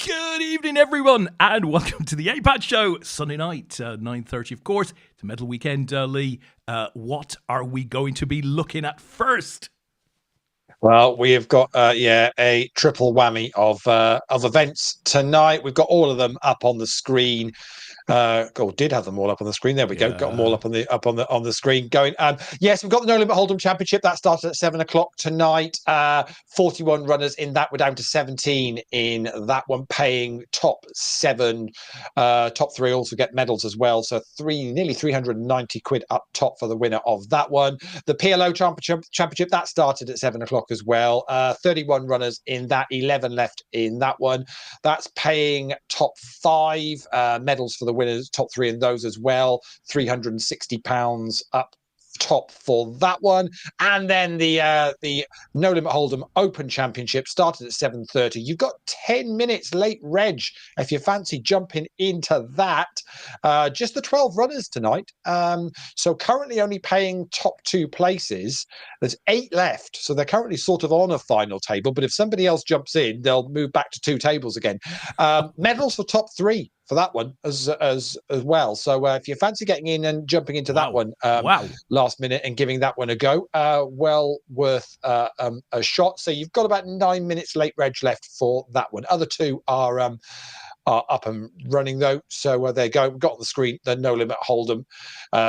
Good evening, everyone, and welcome to the APAT show. Sunday night, 9:30, of course. It's a medal weekend, Leigh. What are we going to be looking at first? Well, we have got a triple whammy of events tonight. We've got all of them up on the screen. Did have them all up on the screen. There we go. Got them all up on the screen. Going. Yes, we've got the No Limit Hold'em Championship that started at 7:00 tonight. 41 runners in that. We're down to 17 in that one, paying top 7. Top 3 also get medals as well. So nearly 390 quid up top for the winner of that one. The PLO Championship that started at 7:00 as well. 31 runners in that. 11 left in that one. That's paying top 5 medals for the winners, top 3 in those as well. £360 up top for that one. And then the No Limit Hold'em Open Championship started at 7:30. You've got 10 minutes late reg if you fancy jumping into that. Just the 12 runners tonight. So currently only paying top 2 places. There's 8 left, so they're currently sort of on a final table, but if somebody else jumps in, they'll move back to 2 tables again. Medals for top 3 for that one as well. So if you fancy getting in and jumping into that one last minute and giving that one a go, well worth a shot. So you've got about 9 minutes late reg left for that one. Other 2 are up and running though. So there you go. We've got on the screen the No Limit Hold'em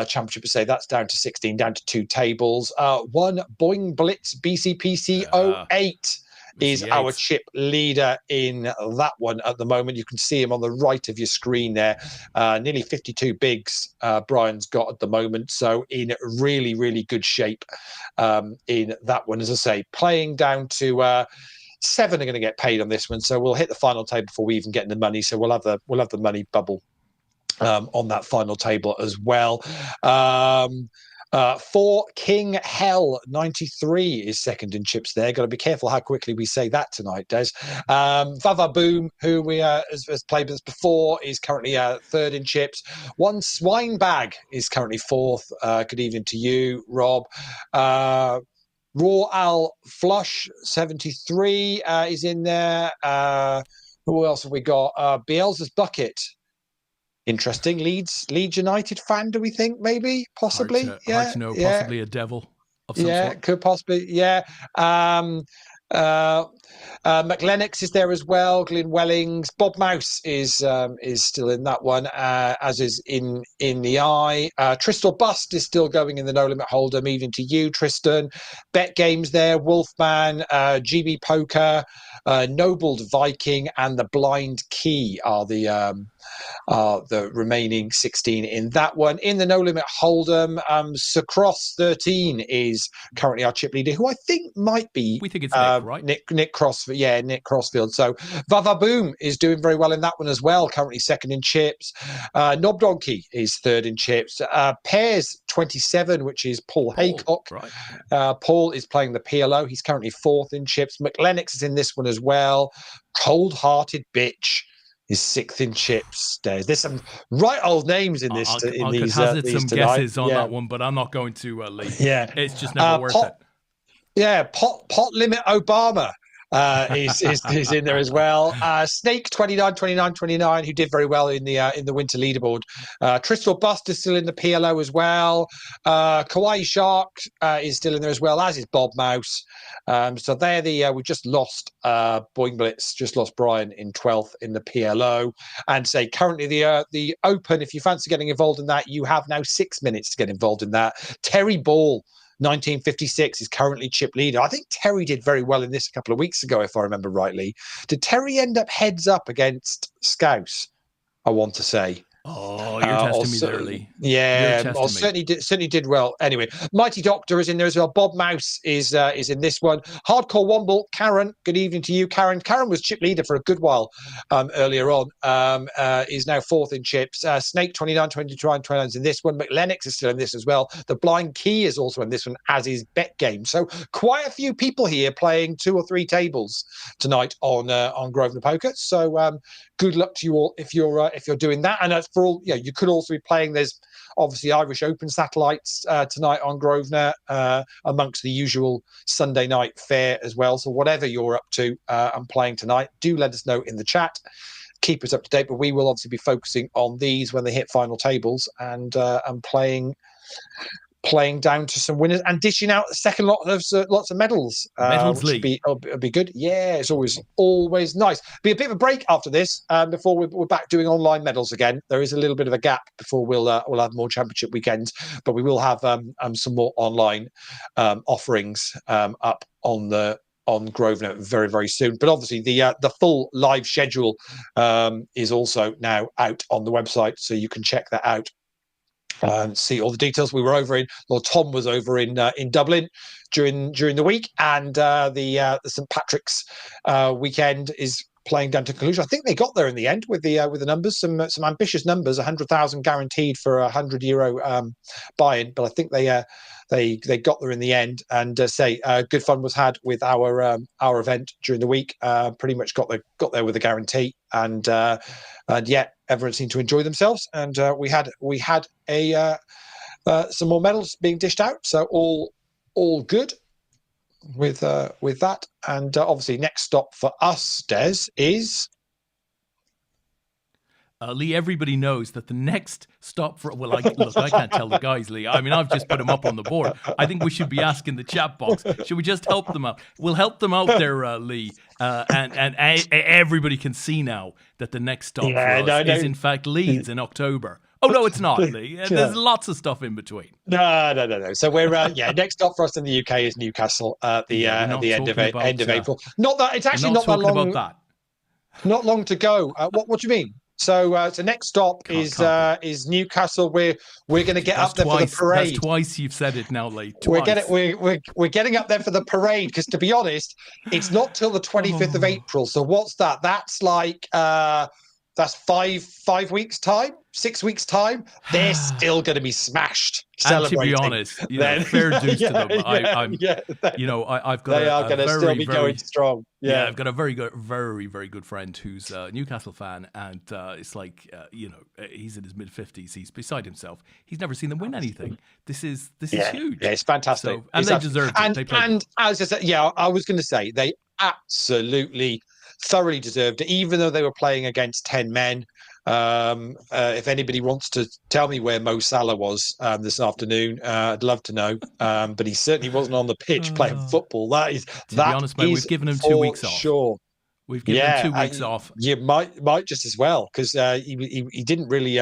Championship. Say that's down to 16, down to 2 tables. One Boing Blitz BCPC 08. Is our chip leader in that one at the moment. You can see him on the right of your screen there. Nearly 52 bigs Brian's got at the moment. So in really, really good shape in that one. As I say, playing down to 7 are going to get paid on this one. So we'll hit the final table before we even get the money. So we'll have the money bubble on that final table as well. For King Hell 93 is second in chips there. Got to be careful how quickly we say that tonight, Des. Vava Boom, who we has played with us before, is currently third in chips. One Swine Bag is currently fourth. Good evening to you, Rob. Raw Al Flush 73 is in there. Who else have we got? Bielsa's Bucket. Interesting. Leeds United fan, do we think? Maybe, possibly. Hard to know. Possibly a devil of some sort. Could possibly. Yeah. McLennox is there as well. Glyn Wellings. Bob Mouse is still in that one, as is in the eye. Tristal Bust is still going in the No Limit Hold'em. Even to you, Tristan. Bet Games there. Wolfman. GB Poker. Nobled Viking and the Blind Key are the remaining 16 in that one. In the No Limit Hold'em, Sir Cross 13 is currently our chip leader, who I think might be. We think it's Nick, right? Nick Crossfield. Yeah, Nick Crossfield. So Vava Boom is doing very well in that one as well. Currently second in chips. Knob Donkey is third in chips. Pears 27, which is Paul Haycock. Right. Paul is playing the PLO. He's currently fourth in chips. McLennox is in this one as well. Cold Hearted Bitch is sixth in chips. There's some right old names in this. I could hazard some guesses on that one, but I'm not going to leave. Yeah, it's just never worth it. Yeah, Pot Limit Obama is in there as well. Snake 29, who did very well in the winter leaderboard. Tristal Bust is still in the PLO as well. Kawaii Shark is still in there as well, as is Bob Mouse. So they're we just lost Boing Blitz, just lost Brian in 12th in the PLO. And say currently the Open, if you fancy getting involved in that, you have now 6 minutes to get involved in that. Terry Ball 1956 is currently chip leader. I think Terry did very well in this a couple of weeks ago, if I remember rightly. Did Terry end up heads up against Scouse, I want to say? Oh, you're testing me there, Leigh. Yeah, certainly did well. Anyway, Mighty Doctor is in there as well. Bob Mouse is in this one. Hardcore Womble, Karen. Good evening to you, Karen. Karen was chip leader for a good while earlier on. Is now fourth in chips. Snake 29 is in this one. McLennox is still in this as well. The Blind Key is also in this one, as is Bet Game. So quite a few people here playing 2 or 3 tables tonight on Grosvenor Poker. So good luck to you all if you're doing that. And for all, you could also be playing. There's obviously Irish Open satellites tonight on Grosvenor, amongst the usual Sunday night fare as well. So whatever you're up to and playing tonight, do let us know in the chat. Keep us up to date, but we will obviously be focusing on these when they hit final tables and playing down to some winners and dishing out a second lot of lots of medals. Medals which will be good. Yeah, it's always nice. Be a bit of a break after this before we're back doing online medals again. There is a little bit of a gap before we'll have more championship weekends, but we will have some more online offerings up on Grosvenor very, very soon. But obviously the full live schedule is also now out on the website, so you can check that out and see all the details. We were Tom was over in Dublin during the week, and the St Patrick's weekend is playing down to conclusion. I think they got there in the end with the numbers, some ambitious numbers, 100,000 guaranteed for a €100 buy-in, but I think they got there in the end. And good fun was had with our event during the week. Pretty much got there with a guarantee, and yeah, everyone seemed to enjoy themselves. And we had some more medals being dished out, so all good with that. And obviously, next stop for us, Des, is. Leigh, everybody knows that the next stop for... Well, I can't tell the guys, Leigh. I mean, I've just put them up on the board. I think we should be asking the chat box. Should we just help them out? We'll help them out there, Leigh. And everybody can see now that the next stop for us is, in fact, Leeds in October. Oh, no, it's not, Leigh. There's lots of stuff in between. No. So we're, next stop for us in the UK is Newcastle at the end of April. Not that, it's actually not that long. About that. Not long to go. What do you mean? So next stop is Newcastle. We're going to get up there for the parade. That's twice you've said it now, Leigh. Twice. We're getting up there for the parade, because to be honest, it's not till the 25th of April. So what's that? That's like that's 5 weeks time, 6 weeks time. They're still going to be smashed. And to be honest, fair dues to them. I've got they are going to still be going strong. Yeah, I've got a very good, very, very good friend who's a Newcastle fan, and it's like he's in his mid-50s. He's beside himself. He's never seen them win anything. This is huge. Yeah, it's fantastic. So, and they deserve it. And as I said, I was going to say they absolutely thoroughly deserved it, even though they were playing against 10 men. If anybody wants to tell me where Mo Salah was this afternoon, I'd love to know. But he certainly wasn't on the pitch playing football. To be honest, mate, we've given him 2 weeks off. Sure. We've given him 2 weeks off. You might just as well, because he didn't really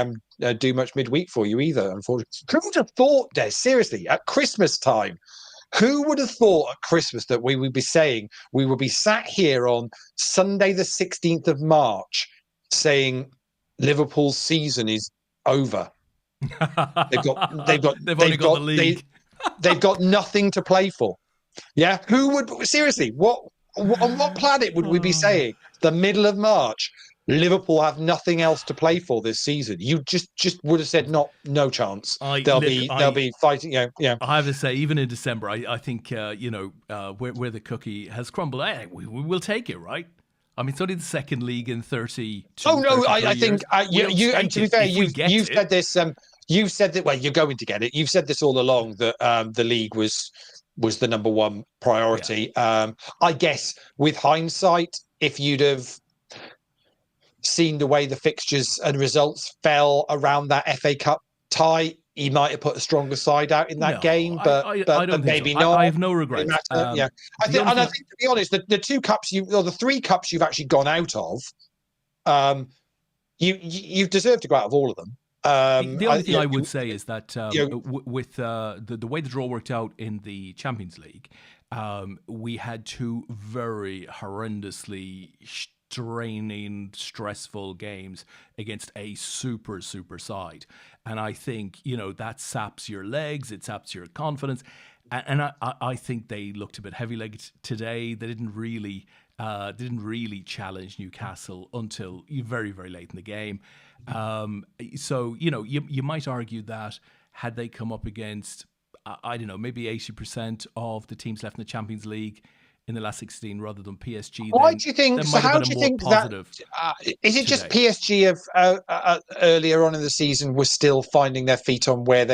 do much midweek for you either, unfortunately. Who would have thought, Des, seriously, at Christmas time, who would have thought at Christmas that we would be saying, we would be sat here on Sunday the 16th of March saying Liverpool's season is over. They've got the league. They've got nothing to play for. Yeah, who would seriously? On what planet would we be saying the middle of March? Liverpool have nothing else to play for this season. You just would have said no chance. They'll be fighting. Yeah. I have to say, even in December, I think where the cookie has crumbled, we will take it, right? I mean, it's only the second league in 30. Oh no, I think you. And to be fair, you've said this. You've said that. Well, you're going to get it. You've said this all along that the league was the number one priority. Yeah. I guess with hindsight, if you'd have seen the way the fixtures and results fell around that FA Cup tie, he might have put a stronger side out in that game, but maybe so. not. I have no regrets. I think, to be honest, the 2 cups the 3 cups you've actually gone out of, you've deserved to go out of all of them. The only thing I would say is that with the way the draw worked out in the Champions League, we had 2 very horrendously draining, stressful games against a super side, and I think that saps your legs, it saps your confidence, and I think they looked a bit heavy-legged today. They didn't really challenge Newcastle until very, very late in the game. So you might argue that had they come up against I don't know, maybe 80% of the teams left in the Champions League, in the last 16 rather than PSG. Why do you think? So how do you think that? Is it just PSG of earlier on in the season were still finding their feet on what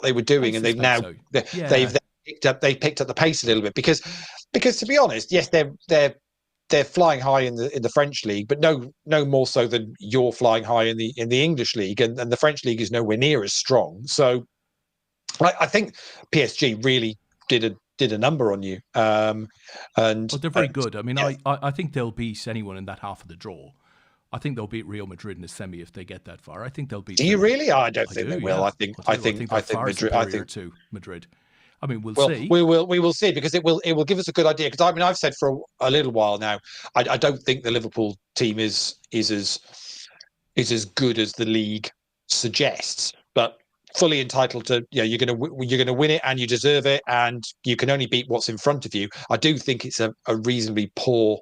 they were doing, and they've now they've picked up the pace a little bit because to be honest, yes, they're flying high in the French league, but no more so than you're flying high in the English league, and the French league is nowhere near as strong. So I think PSG really did a number on you, and they're very good. I mean, I think they'll beat anyone in that half of the draw. I think they'll beat Real Madrid in the semi if they get that far. I think they'll beat. Do you really? I don't think they will. Yeah. I think Madrid. I think to Madrid. I mean, we'll see. We will see, because it will give us a good idea. Because I mean, I've said for a little while now, I don't think the Liverpool team is as good as the league suggests, but fully entitled to. You're going to win it, and you deserve it, and you can only beat what's in front of you. I do think it's a reasonably poor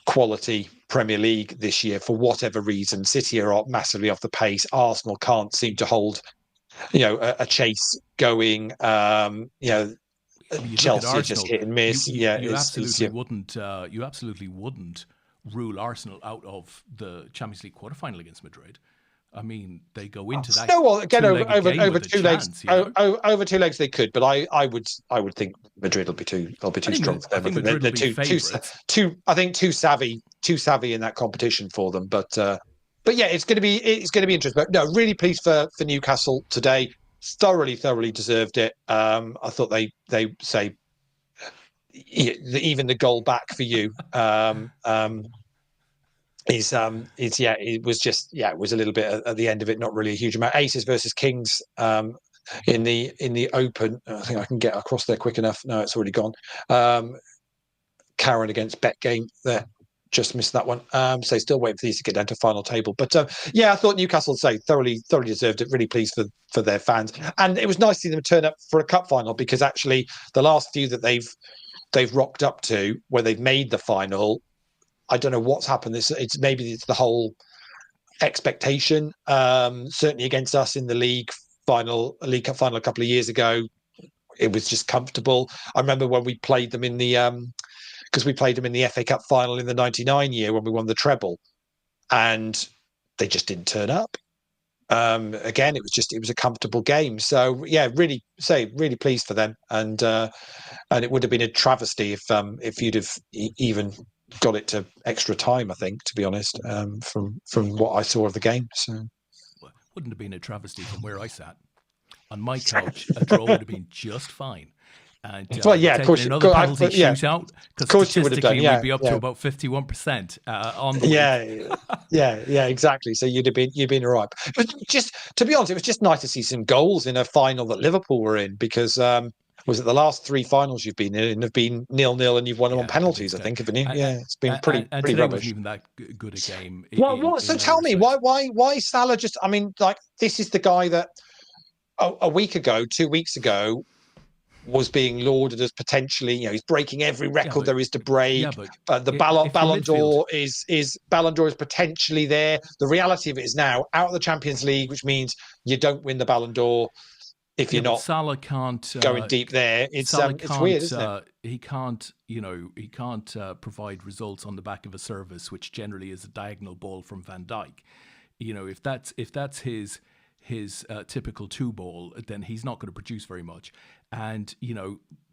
quality Premier League this year for whatever reason. City are massively off the pace. Arsenal can't seem to hold a chase going. Chelsea just hit and miss. You absolutely wouldn't rule Arsenal out of the Champions League quarterfinal against Madrid. I mean, they go into that. Again, over two legs. Over 2 legs they could, but I would think Madrid will be too strong for them. They're too savvy in that competition for them. But yeah, it's going to be interesting. But no, really pleased for Newcastle today. Thoroughly deserved it. I thought they say even the goal back for you. It was a little bit at the end of it, not really a huge amount. Aces versus Kings in the Open. I think I can get across there quick enough. No, it's already gone. Karen against Betgame there. Just missed that one. So still waiting for these to get down to final table. But I thought Newcastle thoroughly deserved it. Really pleased for their fans, and it was nice to see them turn up for a cup final, because actually the last few that they've rocked up to where they've made the final, I don't know what's happened. It's the whole expectation. Certainly against us in the League Cup final a couple of years ago, it was just comfortable. I remember when we played them in the because we played them in the FA Cup final in the '99 year when we won the treble, and they just didn't turn up. Again, it was a comfortable game. So yeah, really pleased for them, and it would have been a travesty if you'd have even got it to extra time, I think, to be honest, from what I saw of the game. So wouldn't have been a travesty from where I sat on my couch. A draw would have been just fine. And, of course, another penalty shootout, because statistically we'd be up to about 51% on the week. Exactly. So you'd been all right. But just to be honest, it was just nice to see some goals in a final that Liverpool were in, because was it the last 3 finals you've been in have been 0-0, and you've won them on penalties, I think, haven't you? It's been pretty rubbish. Wasn't even that good a game. So tell me, why Salah just? I mean, like, this is the guy that a week ago, 2 weeks ago, was being lauded as potentially, he's breaking every record there is to break. The Ballon d'Or Ballon d'Or is potentially there. The reality of it is now out of the Champions League, which means you don't win the Ballon d'Or if you're not. Salah can't going deep there. It's weird, isn't it? He can't provide results on the back of a service, which generally is a diagonal ball from Van Dijk. If that's his typical 2 ball, then he's not going to produce very much. And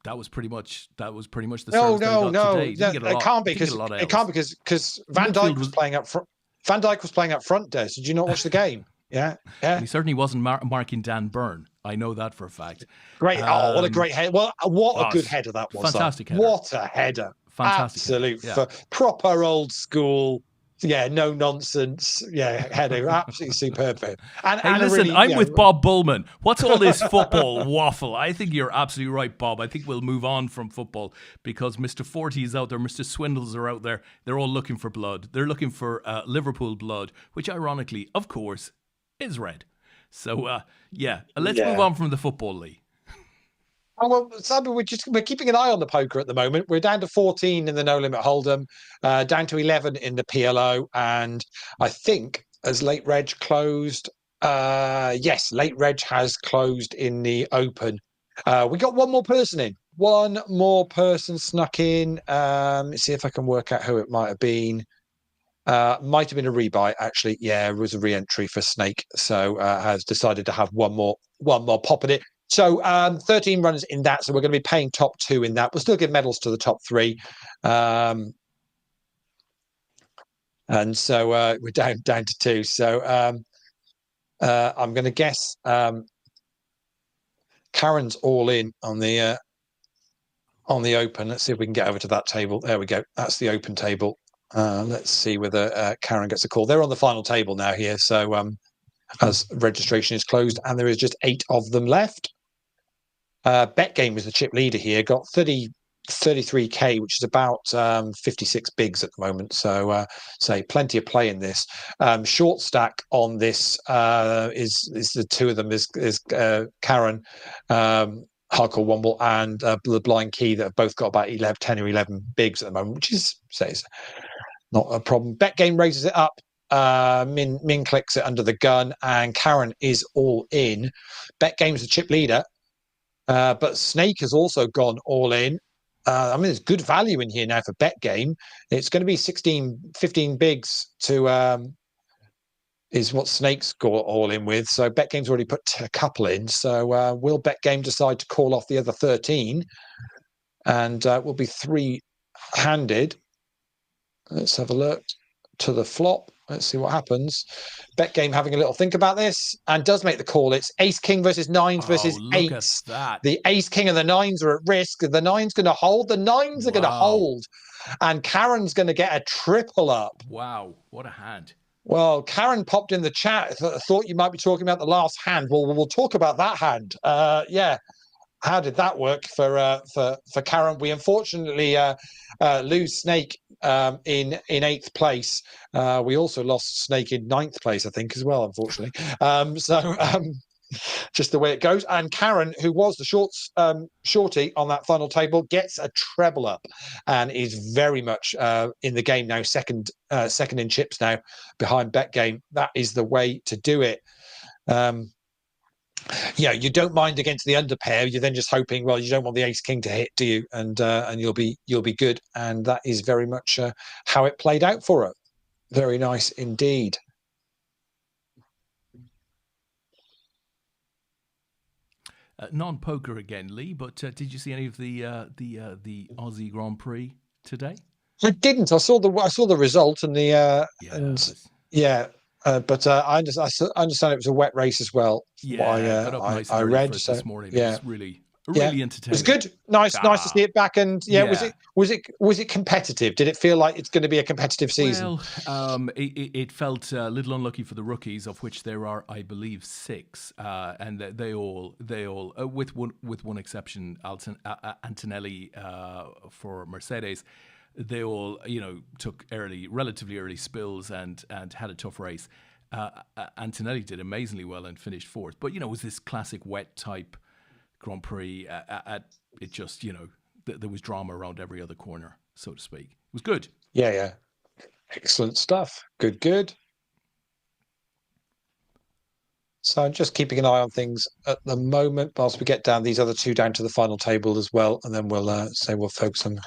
that was pretty much the service today. It can't be because Van Dijk was playing up front. Van Dijk was playing up front, Des. Did you not watch the game? Yeah. And he certainly wasn't marking Dan Burn. I know that for a fact. Great! What a great head! Well, what a good header that was! Fantastic header! What a header! Fantastic! Absolute proper old school. Yeah, no nonsense. Yeah, header, absolutely superb. And listen, I'm with Bob Bullman. What's all this football waffle? I think you're absolutely right, Bob. I think we'll move on from football, because Mr. 40 is out there, Mr. Swindles are out there. They're all looking for blood. They're looking for Liverpool blood, which ironically, of course, is red. So, let's move on from the football, Lee. Oh, well, Sabu, we're keeping an eye on the poker at the moment. We're down to 14 in the No Limit Hold'em, down to 11 in the PLO, and I think as Late Reg closed, Late Reg has closed in the Open. We got one more person in. one more person snuck in. Let's see if I can work out who it might have been. Might have been a rebuy, actually. Yeah, it was a re-entry for Snake, so has decided to have one more pop at it. So 13 runners in that, so we're going to be paying top 2 in that. We'll still give medals to the top 3. And so we're down to 2. So I'm going to guess Karen's all in on the open. Let's see if we can get over to that table. There we go. That's the open table. Let's see whether Karen gets a call. They're on the final table now here. So as registration is closed, and there is just 8 of them left. Betgame was the chip leader here, got 33k, which is about 56 bigs at the moment. So plenty of play in this. Short stack on this is the 2 of them is Karen, Hardcore Womble, and the Blind Key, that have both got about 10 or 11 bigs at the moment, which is not a problem. Betgame raises it up. Min clicks it under the gun, and Karen is all in. Betgame's the chip leader, but Snake has also gone all in. I mean, there's good value in here now for Betgame. It's going to be 15 bigs to is what Snake's got all in with. So Betgame's already put a couple in. So will Betgame decide to call off the other 13? And will be 3-handed. Let's have a look to the flop. Let's see what happens. Betgame having a little think about this and does make the call. It's ace king versus 9s versus 8s. The ace king and the 9s are at risk. The 9's going to hold. The 9s are going to hold. And Karen's going to get a triple up. Wow, what a hand. Well, Karen popped in the chat. Thought you might be talking about the last hand. Well, we'll talk about that hand. Yeah. How did that work for Karen? We unfortunately lose Snake in 8th place. We also lost Snake in 9th place, I think, as well, unfortunately. Just the way it goes. And Karen, who was the shorty on that final table, gets a treble up and is very much in the game now. Second in chips now behind Betgame. That is the way to do it. Yeah, you don't mind against the underpair. You're then just hoping, well, you don't want the ace king to hit, do you? And you'll be good. And that is very much how it played out for her. Very nice indeed. Non-poker again, Lee. But did you see any of the Aussie Grand Prix today? I didn't. I saw the result and the but I understand it was a wet race as well. Yeah, got up nice I read so, this morning. Yeah. It was really entertaining. It was good. Nice to see it back. And was it competitive? Did it feel like it's going to be a competitive season? Well, it felt a little unlucky for the rookies, of which there are, I believe, 6, and they all, with one exception, Antonelli for Mercedes. They all, took relatively early spills and had a tough race. Antonelli did amazingly well and finished 4th. But, it was this classic wet type Grand Prix. It just, there was drama around every other corner, so to speak. It was good. Yeah. Excellent stuff. Good. So I'm just keeping an eye on things at the moment, whilst we get down these other 2 down to the final table as well. And then we'll focus on...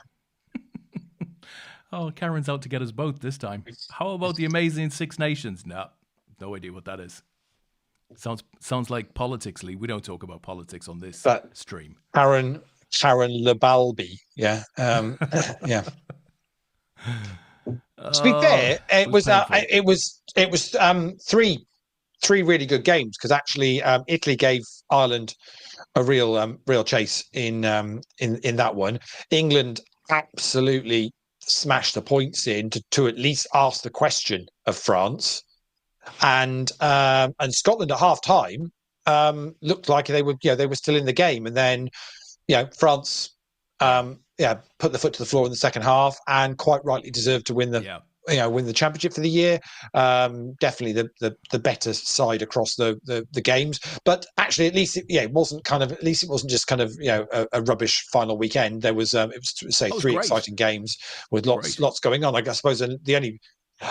Oh, Karen's out to get us both this time. How about the amazing Six Nations? No idea what that is. Sounds like politics, Lee. We don't talk about politics on this stream. Karen Lebalbi. Yeah. Yeah. To be fair, it was 3 really good games, because actually Italy gave Ireland a real chase in that one. England absolutely smash the points in to at least ask the question of France, and Scotland at half time looked like they were still in the game, and then France put the foot to the floor in the second half and quite rightly deserved to win the championship for the year. Definitely the better side across the games, but actually at least it wasn't just kind of a rubbish final weekend. There was 3 exciting games with lots going on. I suppose the only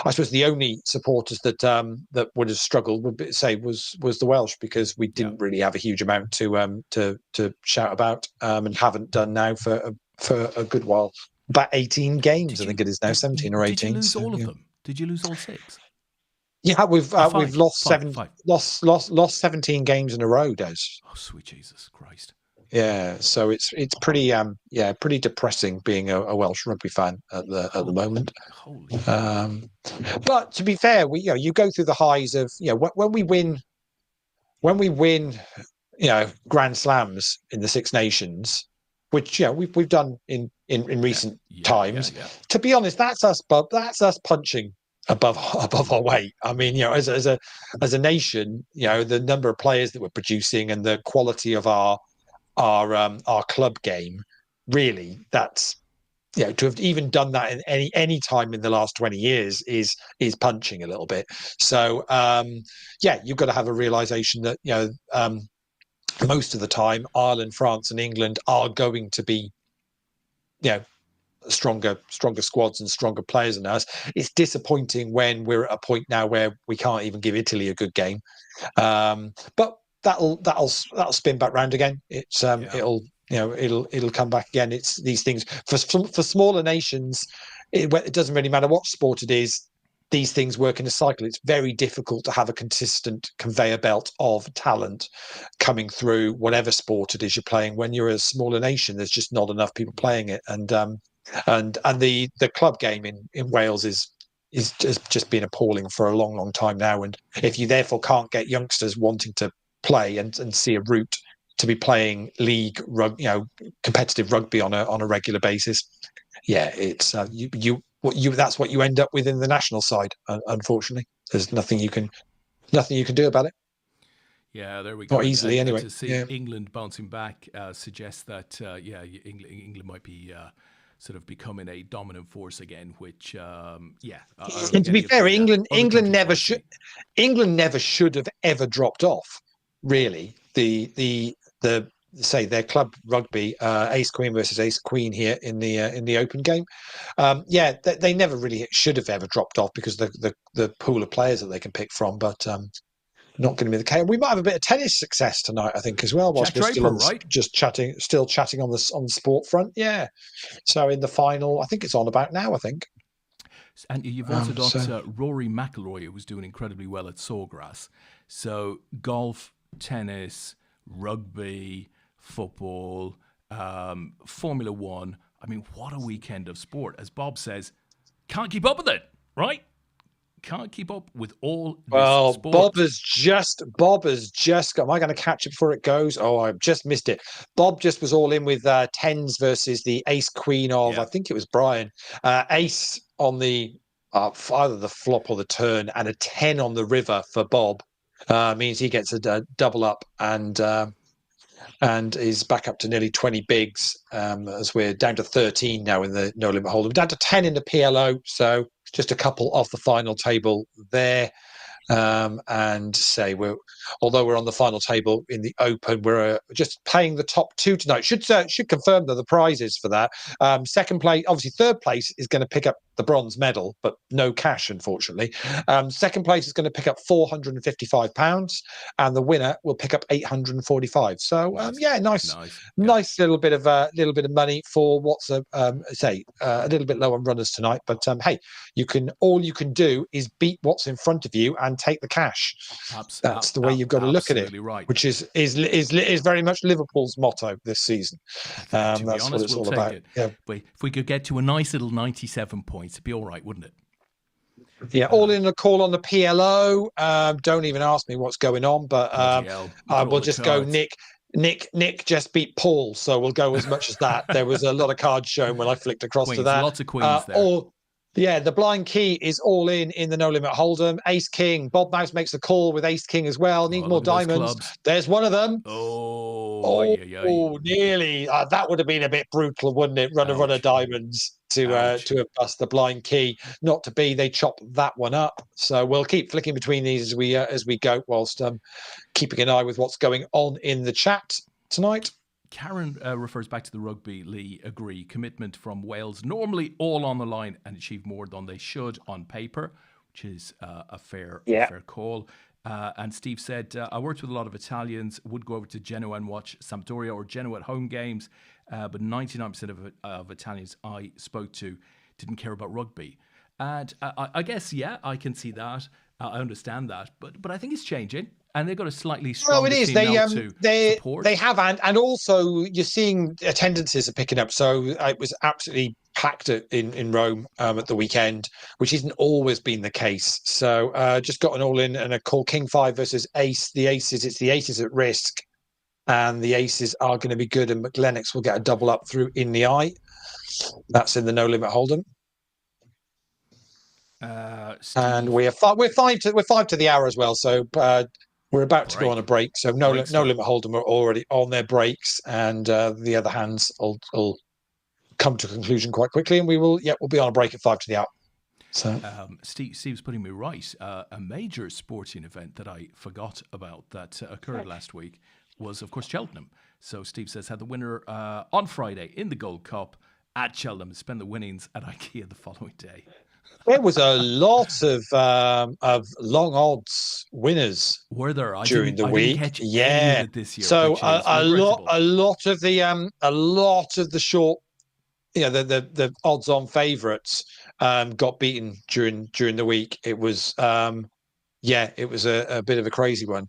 I suppose the only supporters that that would have struggled would was the Welsh, because we didn't really have a huge amount to shout about, and haven't done now for a good while. About 18 games, I think it is now, 17 or 18. Did you lose all of them? Did you lose all 6? Yeah, we've lost five. lost 17 games in a row, Des. Oh, sweet Jesus Christ! Yeah, so it's pretty pretty depressing being a Welsh rugby fan at the moment. Holy. But to be fair, you go through the highs of when we win Grand Slams in the Six Nations, which we've done in recent times. Yeah. To be honest, that's us punching above our weight. I mean, as a nation, the number of players that we're producing and the quality of our club game, really, that's to have even done that in any time in the last 20 years is punching a little bit. So you've got to have a realization that most of the time Ireland, France and England are going to be stronger squads and stronger players than us. It's disappointing when we're at a point now where we can't even give Italy a good game, but that'll spin back round again. It'll come back again. It's these things for smaller nations. It doesn't really matter what sport it is. These things work in a cycle. It's very difficult to have a consistent conveyor belt of talent coming through whatever sport it is you're playing. When you're a smaller nation, there's just not enough people playing it, and the club game in Wales is just been appalling for a long time now. And if you therefore can't get youngsters wanting to play and see a route to be playing league competitive rugby on a regular basis, it's that's what you end up with in the national side. Unfortunately, there's nothing you can do about it. Yeah, there we go. Not easily, anyway. To see England bouncing back suggests that England might be sort of becoming a dominant force again. Which and to be fair, England never should have ever dropped off. Really, the say their club rugby, Ace Queen versus Ace Queen here in the Open game. They never really should have ever dropped off because the pool of players that they can pick from, but not going to be the case. We might have a bit of tennis success tonight, I think, as well. Whilst we're still chatting on the sport front. Yeah. So in the final, I think it's on about now. I think. And you've also got Rory McIlroy, who was doing incredibly well at Sawgrass. So golf, tennis, rugby, football, Formula One. I mean, what a weekend of sport. As Bob says, can't keep up with it, right? Can't keep up with all this sport. Bob has just got, am I going to catch it before it goes? Oh, I've just missed it. Bob just was all in with tens versus the Ace Queen of, I think it was Brian. Ace on the either the flop or the turn, and a 10 on the river for Bob. Means he gets a double up and is back up to nearly 20 bigs, as we're down to 13 now in the No Limit Hold'em. Down to 10 in the PLO, so just a couple off the final table there. And say although we're on the final table in the Open, we're just playing the top two tonight. Should confirm the prizes for that. Second place, obviously, third place is going to pick up the bronze medal, but no cash, unfortunately. Second place is going to pick up £455, and the winner will pick up £845. So nice little bit of money for what's a little bit low on runners tonight. But hey, all you can do is beat what's in front of you and take the cash. That's the way you've got to look at it, right. Which is very much Liverpool's motto this season. That's what it's all about. Yeah. But if we could get to a nice little 97 points, it'd be all right, wouldn't it? Yeah, all in a call on the PLO. Don't even ask me what's going on, but I will just go Nick just beat Paul, so we'll go as much as that. There was a lot of cards shown when I flicked across Queens, to that. Lots of queens there. The blind key is all in the No Limit Hold'em. Ace King. Bob Mouse makes the call with Ace King as well. Need more diamonds. There's one of them. Nearly. That would have been a bit brutal, wouldn't it? Run of diamonds to have bust the blind key. Not to be. They chop that one up. So we'll keep flicking between these as we go, whilst keeping an eye with what's going on in the chat tonight. Karen refers back to the rugby. Leigh, agree. Commitment from Wales, normally all on the line and achieve more than they should on paper, which is a fair call. And Steve said, I worked with a lot of Italians, would go over to Genoa and watch Sampdoria or Genoa at home games, but 99% of Italians I spoke to didn't care about rugby. And I guess, I can see that. I understand that. But I think it's changing. And they've got a slightly stronger team now to support. They have, and also you're seeing attendances are picking up. So it was absolutely packed in Rome at the weekend, which hasn't always been the case. So just got an all-in and a call King 5 versus Ace. It's the Aces at risk, and the Aces are going to be good, and McLennox will get a double up through in the eye. That's in the No Limit Hold'em. And we're five to the hour as well. So we're about to go on a break. So no Limit Hold'em are already on their breaks, and the other hands will come to a conclusion quite quickly, and we'll be on a break at 5 to the hour. So Steve's putting me right. A major sporting event that I forgot about that occurred last week was, of course, Cheltenham. So Steve says had the winner on Friday in the Gold Cup at Cheltenham, spend the winnings at IKEA the following day. There was a lot of long odds winners. Were there during the week? Didn't catch any of it this year. So a lot of the short, the odds-on favourites got beaten during the week. It was it was a bit of a crazy one.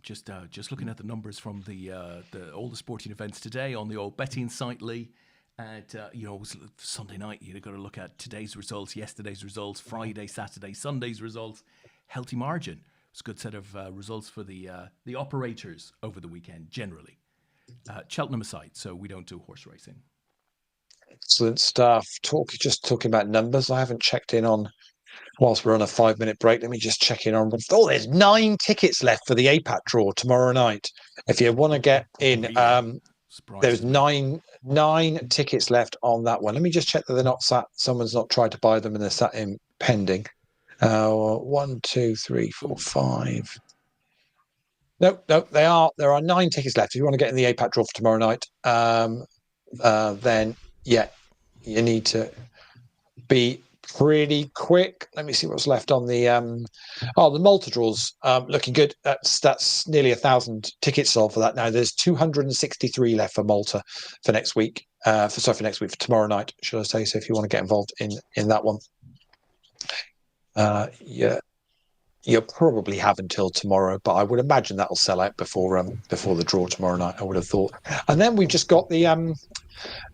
Just looking at the numbers from all the sporting events today on the old betting site, Leigh. And, it was Sunday night. You've got to look at today's results, yesterday's results, Friday, Saturday, Sunday's results. Healthy margin. It's a good set of results for the operators over the weekend, generally. Cheltenham aside, so we don't do horse racing. Excellent stuff. Just talking about numbers. I haven't checked in on, whilst we're on a 5-minute break, let me just check in on. Oh, there's 9 tickets left for the APAT draw tomorrow night. If you want to get in, there's nine tickets left on that one. Let me just check that they're not sat. Someone's not tried to buy them and they're sat in pending. 1, 2, 3, 4, 5. No, they are. There are 9 tickets left. If you want to get in the APAT draw for tomorrow night, then you need to be pretty quick. Let me see what's left on the the Malta draws. Looking good. That's nearly 1,000 tickets sold for that now. There's 263 left for Malta for next week. For tomorrow night, should I say? So if you want to get involved in that one, you'll probably have until tomorrow, but I would imagine that'll sell out before the draw tomorrow night. I would have thought. And then we've just got the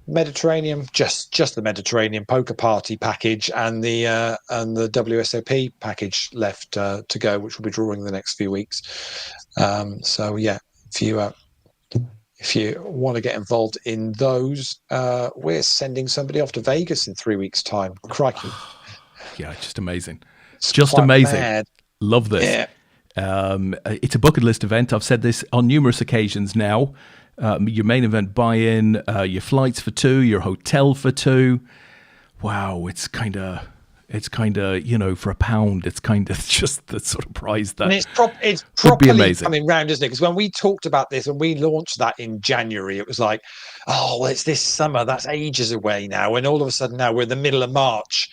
Mediterranean, just the Mediterranean poker party package and the WSOP package left to go, which will be drawing the next few weeks. If you want to get involved in those, we're sending somebody off to Vegas in 3 weeks' time. Crikey! Yeah, just amazing. Just amazing. Mad. Love this. Yeah. It's a bucket list event. I've said this on numerous occasions now. Your main event buy-in, your flights for 2, your hotel for 2. Wow, it's kind of for £1, it's kind of just the sort of prize that it's properly coming round, isn't it? Because when we talked about this and we launched that in January, it was like, oh, it's this summer. That's ages away now. And all of a sudden now we're in the middle of March.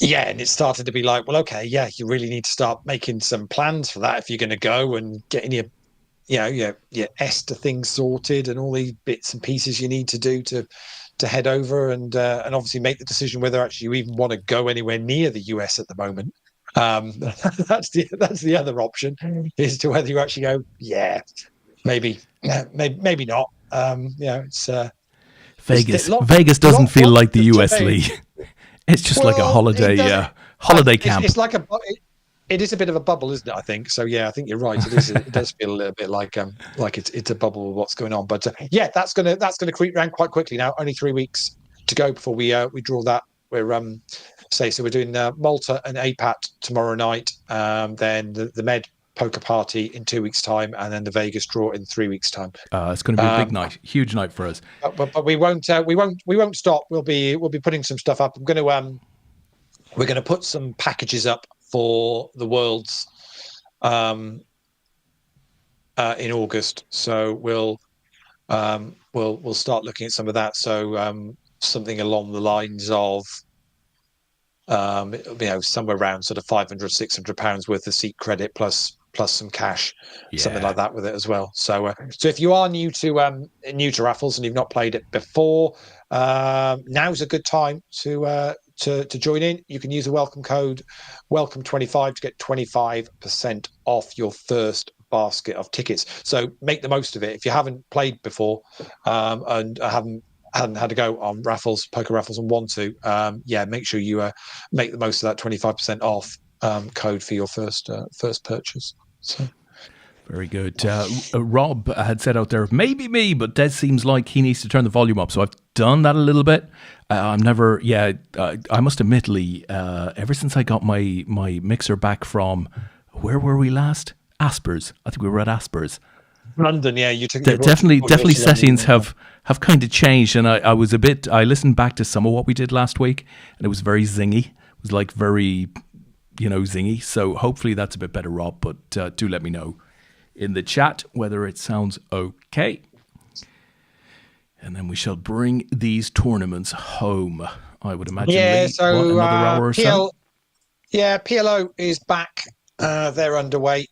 Yeah, and it started to be like, well, okay, yeah, you really need to start making some plans for that if you're going to go and getting your ESTA things sorted and all the bits and pieces you need to do to head over and obviously make the decision whether actually you even want to go anywhere near the US at the moment. That's the other option, is to whether you actually go, maybe not. It's Vegas. Vegas doesn't feel like the US, Leigh. It's just like a holiday camp. It's like it is a bit of a bubble, isn't it? I think so. Yeah, I think you're right. It is. It does feel a little bit like it's a bubble of what's going on. But that's gonna creep around quite quickly now. Only 3 weeks to go before we draw that. We're we're doing Malta and APAT tomorrow night. Then the Med poker party in 2 weeks' time, and then the Vegas draw in 3 weeks' time. It's going to be a big night, huge night for us. But we won't stop. We'll be putting some stuff up. We're going to put some packages up for the Worlds in August. So we'll start looking at some of that. So something along the lines of somewhere around sort of £500-600 worth of seat credit plus some cash, something like that with it as well. So if you are new to raffles and you've not played it before, now's a good time to join in. You can use the welcome code WELCOME25 to get 25% off your first basket of tickets. So make the most of it. If you haven't played before and haven't had to go on raffles, poker raffles, and want to, make sure you make the most of that 25% off code for your first purchase. So. Very good. Rob had said out there, maybe me, but Des seems like he needs to turn the volume up. So I've done that a little bit. I must admit, Lee, ever since I got my mixer back from, where were we last? Aspers. I think we were at Aspers. London, yeah. You took definitely settings have kind of changed. And I listened back to some of what we did last week, and it was very zingy. It was like very, zingy. So hopefully that's a bit better, Rob. But do let me know in the chat whether it sounds okay. And then we shall bring these tournaments home, I would imagine. Yeah, Lee, so another hour or so? Yeah, PLO is back. They're underway.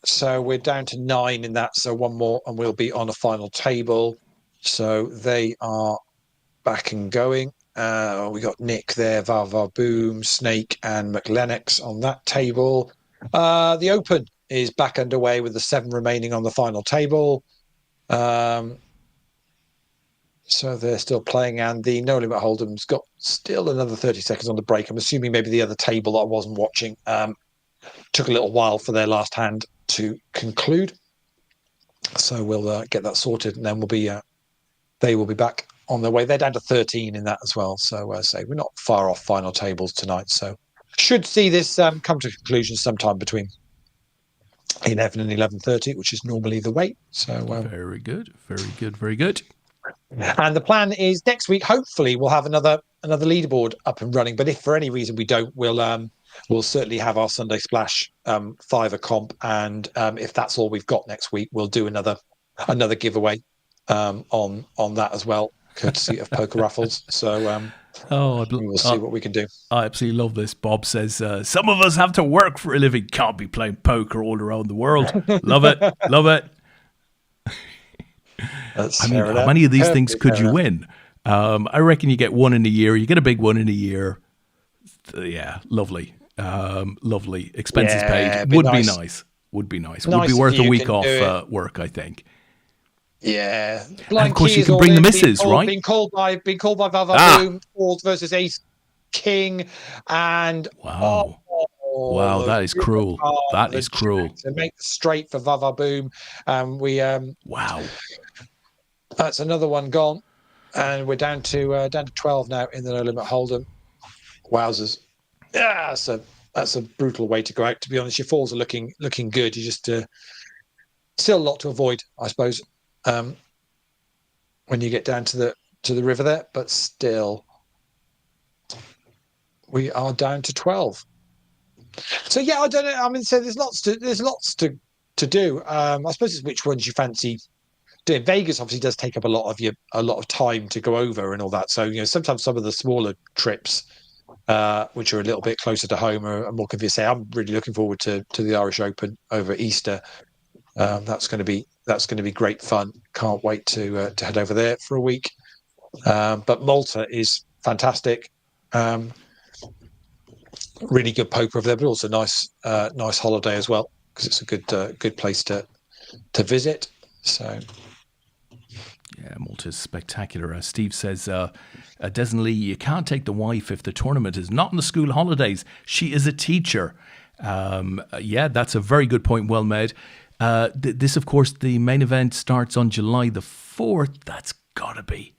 So we're down to 9 in that. So one more and we'll be on a final table. So they are back and going. We got Nick there, Vava Boom, Snake and McLennox on that table. The Open is back underway with the 7 remaining on the final table. So they're still playing, and the No Limit Hold'em's got still another 30 seconds on the break. I'm assuming maybe the other table that I wasn't watching took a little while for their last hand to conclude. So we'll get that sorted, and then they will be back on their way. They're down to 13 in that as well. So we're not far off final tables tonight. So should see this come to conclusion sometime between 11 and 11:30, which is normally the way. So very good. And the plan is next week, hopefully, we'll have another leaderboard up and running. But if for any reason we don't, we'll certainly have our Sunday Splash Fiver comp. And if that's all we've got next week, we'll do another giveaway on that as well, courtesy of Poker Raffles. So we'll see what we can do. I absolutely love this. Bob says, some of us have to work for a living, can't be playing poker all around the world. Love it. How many of these things could you win? I reckon you get one in a year. You get a big one in a year. Yeah, lovely. Lovely. Expenses paid. Would be nice. Would be worth a week off work, I think. Yeah. And of course, you can bring the missus, right? Being called by Vava Boom, Falls versus Ace King, and wow, that is cruel. That is cruel. To make the straight for Vava Boom, wow, that's another one gone, and we're down to 12 now in the No Limit Hold'em. Wowzers! Yeah, that's a brutal way to go out. To be honest, your falls are looking good. You just still a lot to avoid, I suppose. When you get down to the river there, but still we are down to 12. So yeah, I don't know. I mean, so there's lots to do. I suppose it's which ones you fancy doing. Vegas obviously does take up a lot of time to go over and all that. So sometimes some of the smaller trips, which are a little bit closer to home, are more convenient. I'm really looking forward to the Irish Open over Easter. That's going to be great fun. Can't wait to head over there for a week. But Malta is fantastic. Really good poker over there, but also nice holiday as well, because it's a good place to visit. So yeah, Malta's spectacular. Steve says, Des and Lee, you can't take the wife if the tournament is not in the school holidays. She is a teacher. Yeah, that's a very good point. Well made. This, of course, the main event starts on July the 4th. That's got to be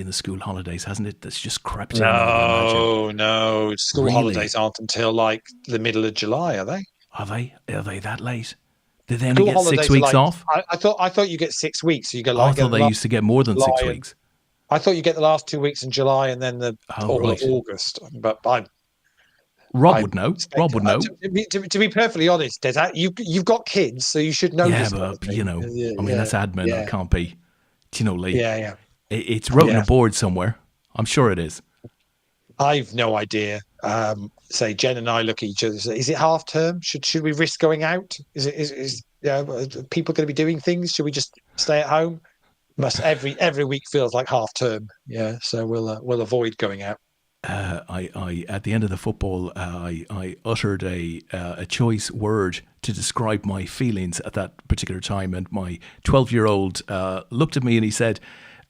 in the school holidays, hasn't it? That's just crept in. No. School holidays aren't until like the middle of July, are they? Are they that late? Did they only get 6 weeks off? I thought you get 6 weeks. So you get I thought they used to get more than 6 weeks. I thought you get the last 2 weeks in July and then all of August. But Rob would know. Rob would know. To be perfectly honest, Des, you've got kids, so you should know this. Yeah, but I mean, that's admin. Yeah. It can't be. Do you know, Lee? Yeah. It's wrote on a board somewhere. I'm sure it is. I've no idea. Say Jen and I look at each other. Say, is it half term? Should we risk going out? Is people going to be doing things? Should we just stay at home? Every week feels like half term. Yeah, so we'll avoid going out. I at the end of the football, I uttered a choice word to describe my feelings at that particular time, and my 12-year-old looked at me and he said,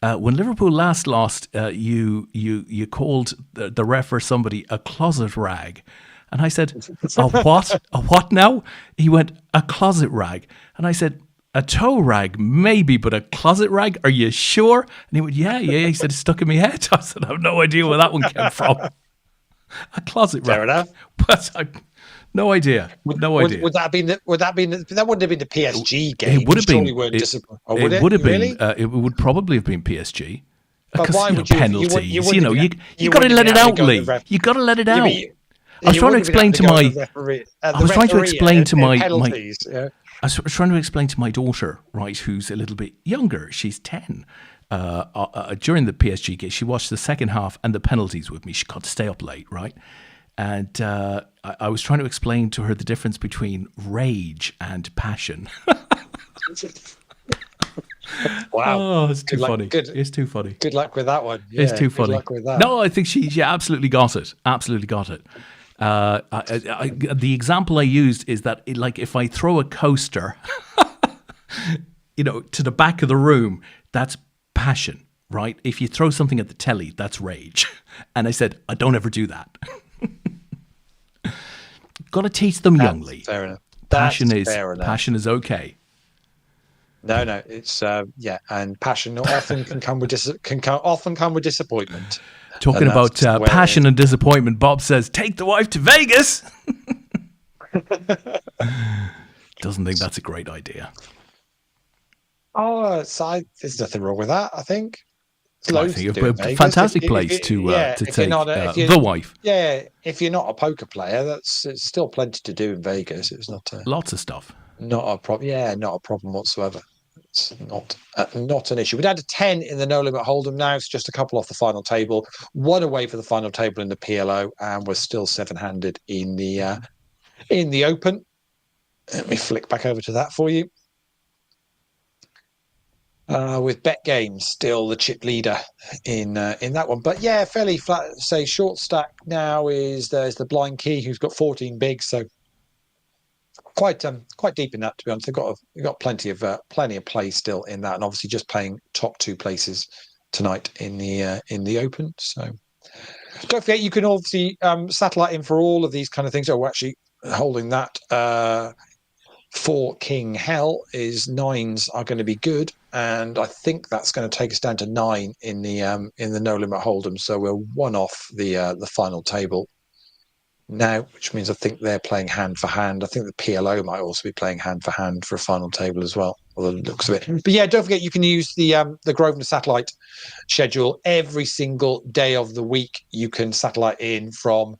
"When Liverpool last lost, you called the ref or somebody a closet rag," and I said, "A what? A what now?" He went, "A closet rag," and I said, "A toe rag, maybe, but a closet rag? Are you sure?" And he went, yeah. He said, "It's stuck in my head." I said, "I have no idea where that one came from." A closet rag. Fair enough. But no idea. No idea. Would that have been that wouldn't have been the PSG game? It would have been. It would have really? been. It would probably have been PSG. But why would you? Penalties. You got to let it out, Lee. You got to let it out. I was trying to explain to my. I was trying to explain to my. I was trying to explain to my daughter, right, who's a little bit younger. She's 10. During the PSG game, she watched the second half and the penalties with me. She got to stay up late, right? And I was trying to explain to her the difference between rage and passion. Wow. Oh, it's too funny. It's too funny. Good luck with that one. Yeah, it's too funny. Good luck with that. No, I think she absolutely got it. Absolutely got it. The example I used is that, if I throw a coaster, to the back of the room, that's passion, right? If you throw something at the telly, that's rage. And I said, I don't ever do that. Got to teach them youngly. Fair enough. Passion is okay. No, it's and passion often can come with disappointment. Talking about passion and disappointment, Bob says, "Take the wife to Vegas." Doesn't think that's a great idea. Oh, there's nothing wrong with that. I think. I think a fantastic place to take the wife. Yeah, if you're not a poker player, it's still plenty to do in Vegas. It's not lots of stuff. Not a problem. Yeah, not a problem whatsoever. It's not an issue. We'd had a 10 in the No Limit Hold'em. Now it's just a couple off the final table. One away for the final table in the PLO, and we're still 7-handed in the Open. Let me flick back over to that for you. With Bet Games still the chip leader in that one, but yeah, fairly flat. Say short stack now there's the Blind Key, who's got 14 bigs, so quite deep in that, to be honest. They've got plenty of play still in that, and obviously just playing top 2 places tonight in the Open. So don't forget, you can obviously satellite in for all of these kind of things. Oh, we're actually holding that. For King Hell is 9s are going to be good, and I think that's going to take us down to 9 in the No Limit Hold'em. So we're one off the final table now, which means I think they're playing hand for hand. I think the PLO might also be playing hand for hand for a final table as well, although it looks a bit. But yeah, don't forget, you can use the Grosvenor satellite schedule every single day of the week. You can satellite in from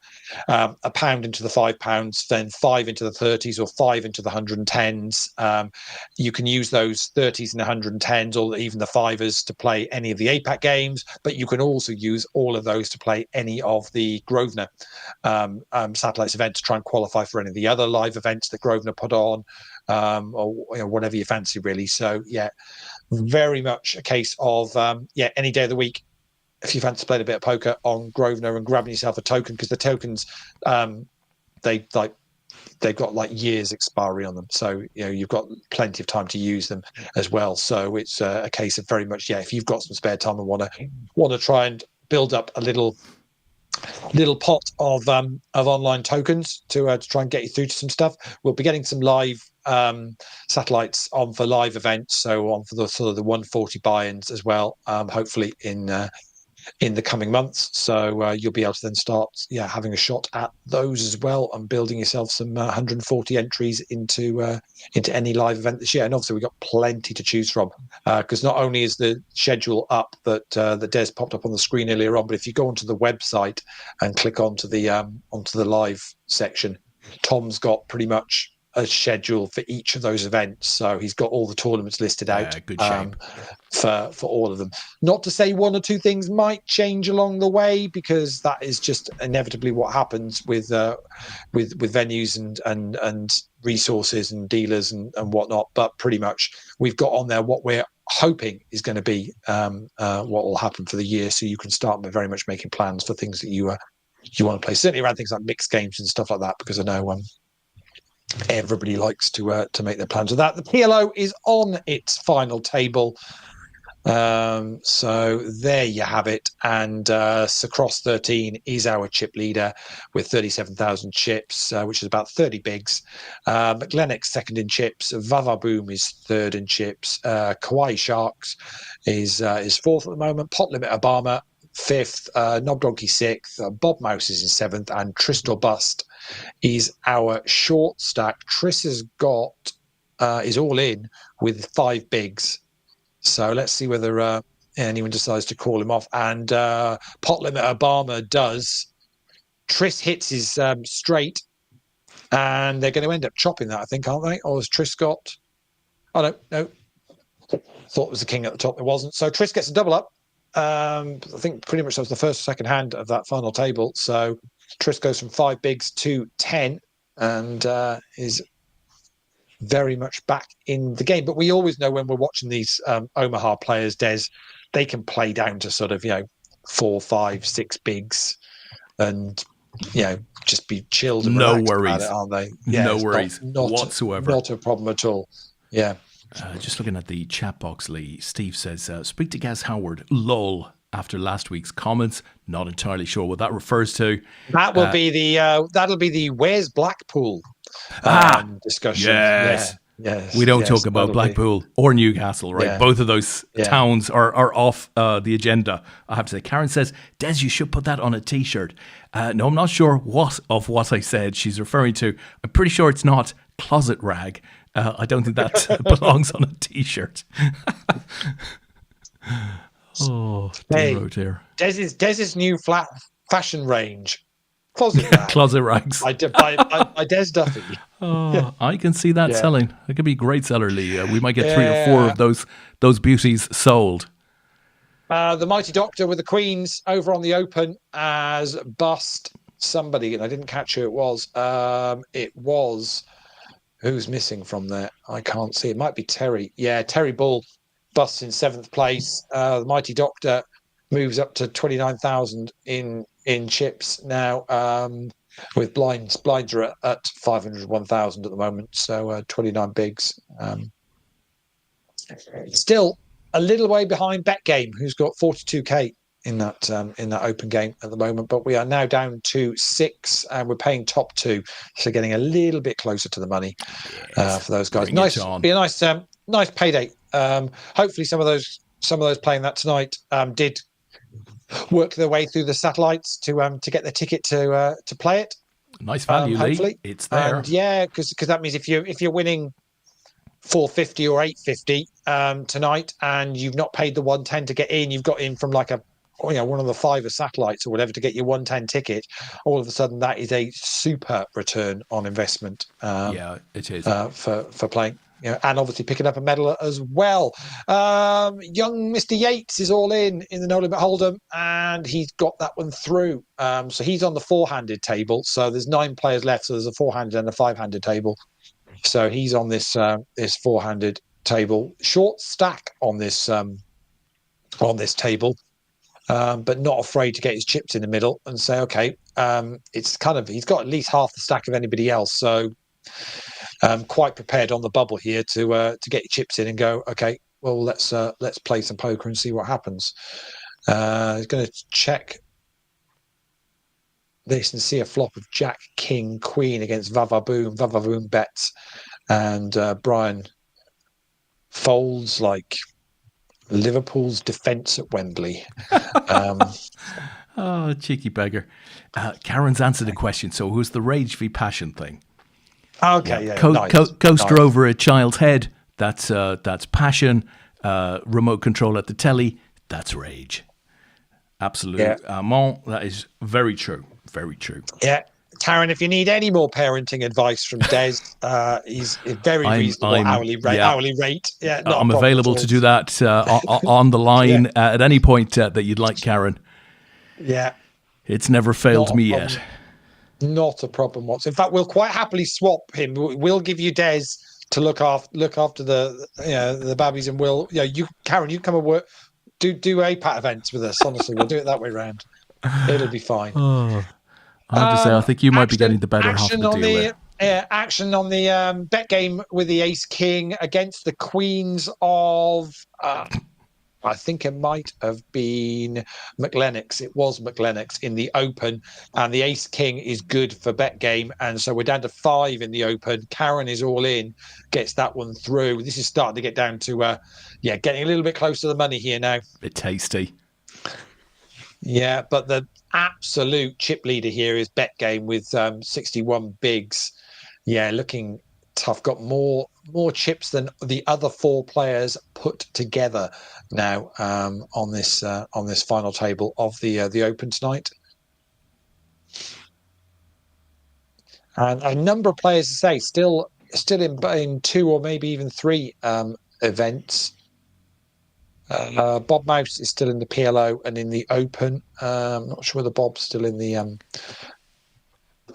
£1 into the £5, then 5 into the 30s, or 5 into the 110s. You can use those 30s and 110s, or even the 5s, to play any of the APAT games, but you can also use all of those to play any of the Grosvenor satellites events, to try and qualify for any of the other live events that Grosvenor put on, or whatever you fancy, really. So yeah, very much a case of any day of the week, if you fancy playing a bit of poker on Grosvenor and grabbing yourself a token, because the tokens they've got like years expiry on them, so you've got plenty of time to use them as well. So it's a case of very much, if you've got some spare time and want to try and build up a little pot of online tokens to try and get you through to some stuff. We'll be getting some live satellites on for live events, so on for the sort of the 140 buy-ins as well, hopefully in in the coming months. So you'll be able to then start having a shot at those as well and building yourself some 140 entries into any live event this year. And obviously we've got plenty to choose from, because not only is the schedule up that Des popped up on the screen earlier on, but if you go onto the website and click onto the live section, Tom's got pretty much a schedule for each of those events. So he's got all the tournaments listed out. Good shape. For all of them. Not to say one or two things might change along the way, because that is just inevitably what happens with venues and resources and dealers and whatnot. But pretty much we've got on there what we're hoping is going to be what will happen for the year, so you can start very much making plans for things that you want to play. Certainly around things like mixed games and stuff like that, because I know everybody likes to make their plans with that. The PLO is on its final table. So there you have it. And Sacross 13 is our chip leader with 37,000 chips, which is about 30 bigs. McLennox second in chips. Vavaboom is third in chips. Kawaii Sharks is fourth at the moment. Pot Limit Obama fifth. Knob Donkey sixth. Bob Mouse is in seventh. And Trist or Bust is our short stack. Tris has got is all in with 5 bigs. So let's see whether anyone decides to call him off. And Pot Limit Obama does. Tris hits his straight, and they're going to end up chopping that, I think, aren't they? Or has Tris got... Oh, no. Thought it was the king at the top. It wasn't. So Tris gets a double up. I think pretty much that was the first or second hand of that final table. So Tris goes from 5 bigs to 10 and is very much back in the game. But we always know when we're watching these Omaha players, Des, they can play down to sort of 4, 5, 6 bigs and just be chilled and no relaxed worries about it, aren't they? No worries whatsoever. Not a problem at all. Just looking at the chat box, Lee, Steve says, speak to Gaz Howard, lol, after last week's comments. Not entirely sure what that refers to. That will be that'll be the where's Blackpool discussion. Yes. Yes. We don't talk about Blackpool or Newcastle, right? Yeah. Both of those towns are off the agenda, I have to say. Karen says, Des, you should put that on a T-shirt. No, I'm not sure what I said she's referring to. I'm pretty sure it's not closet rag. I don't think that belongs on a T-shirt. Oh, dear. Des's new flat fashion range. Closet rags. Closet rags. By Des Duffy. Oh, I can see that selling. It could be a great seller, Lee. We might get 3 or 4 of those beauties sold. The Mighty Doctor with the Queens over on the Open as bust somebody, and I didn't catch who it was. It was... Who's missing from there? I can't see. It might be Terry. Yeah, Terry Bull busts in 7th place. The Mighty Doctor moves up to 29,000 in chips now, with blinds. Blinds are at 501,000 at the moment, so 29 bigs. Still a little way behind BetGame, who's got 42k in that open game at the moment, but we are now down to 6 and we're paying top 2, so getting a little bit closer to the money for those guys. Be a nice payday. Hopefully some of those playing that tonight did work their way through the satellites to get their ticket to play it. Nice value, hopefully. Lee. It's there. And because that means if you're winning 450 or 850 tonight and you've not paid the 110 to get in, you've got in from like one of the 5 satellites or whatever to get your 110 ticket, all of a sudden that is a super return on investment. It is for playing, and obviously picking up a medal as well. Young Mr. Yates is all in the No Limit Hold'em, and he's got that one through. So he's on the 4-handed table. So there's 9 players left. So there's a 4-handed and a 5-handed table. So he's on this 4-handed table. Short stack on this table. But not afraid to get his chips in the middle and say, okay, it's kind of, he's got at least half the stack of anybody else. So quite prepared on the bubble here to get your chips in and go, okay, well, let's play some poker and see what happens. He's going to check this and see a flop of Jack, King, Queen against Vavaboom. Vavaboom bets, and Brian folds like Liverpool's defence at Wembley. Oh, cheeky beggar. Karen's answered the question. So who's the rage v passion thing? Okay, nice. Coaster over a child's head. That's passion. Remote control at the telly. That's rage. Absolute amont. That is very true. Very true. Yeah. Karen, if you need any more parenting advice from Des, he's a very reasonable hourly rate. Yeah, I'm available to do that on the line at any point that you'd like, Karen. Yeah. It's never failed me yet. Not a problem whatsoever. In fact, we'll quite happily swap him. We'll give you Des to look after the babbies, and Karen, you come and work. Do APAT events with us. Honestly, we'll do it that way round. It'll be fine. I have to say, I think you might be getting the better half of the deal there. Action on the bet game with the Ace King against the Queens of. I think it might have been McLennox. It was McLennox in the Open, and the Ace King is good for bet game, and so we're down to 5 in the Open. Karen is all in, gets that one through. This is starting to get down to, getting a little bit close to the money here now. Bit tasty. Yeah, but the absolute chip leader here is bet game with 61 bigs. Yeah, looking tough. Got more chips than the other 4 players put together now on this final table of the Open tonight. And a number of players, to say, still in 2 or maybe even 3 events. Bob Mouse is still in the PLO and in the Open. I'm not sure whether Bob's still in the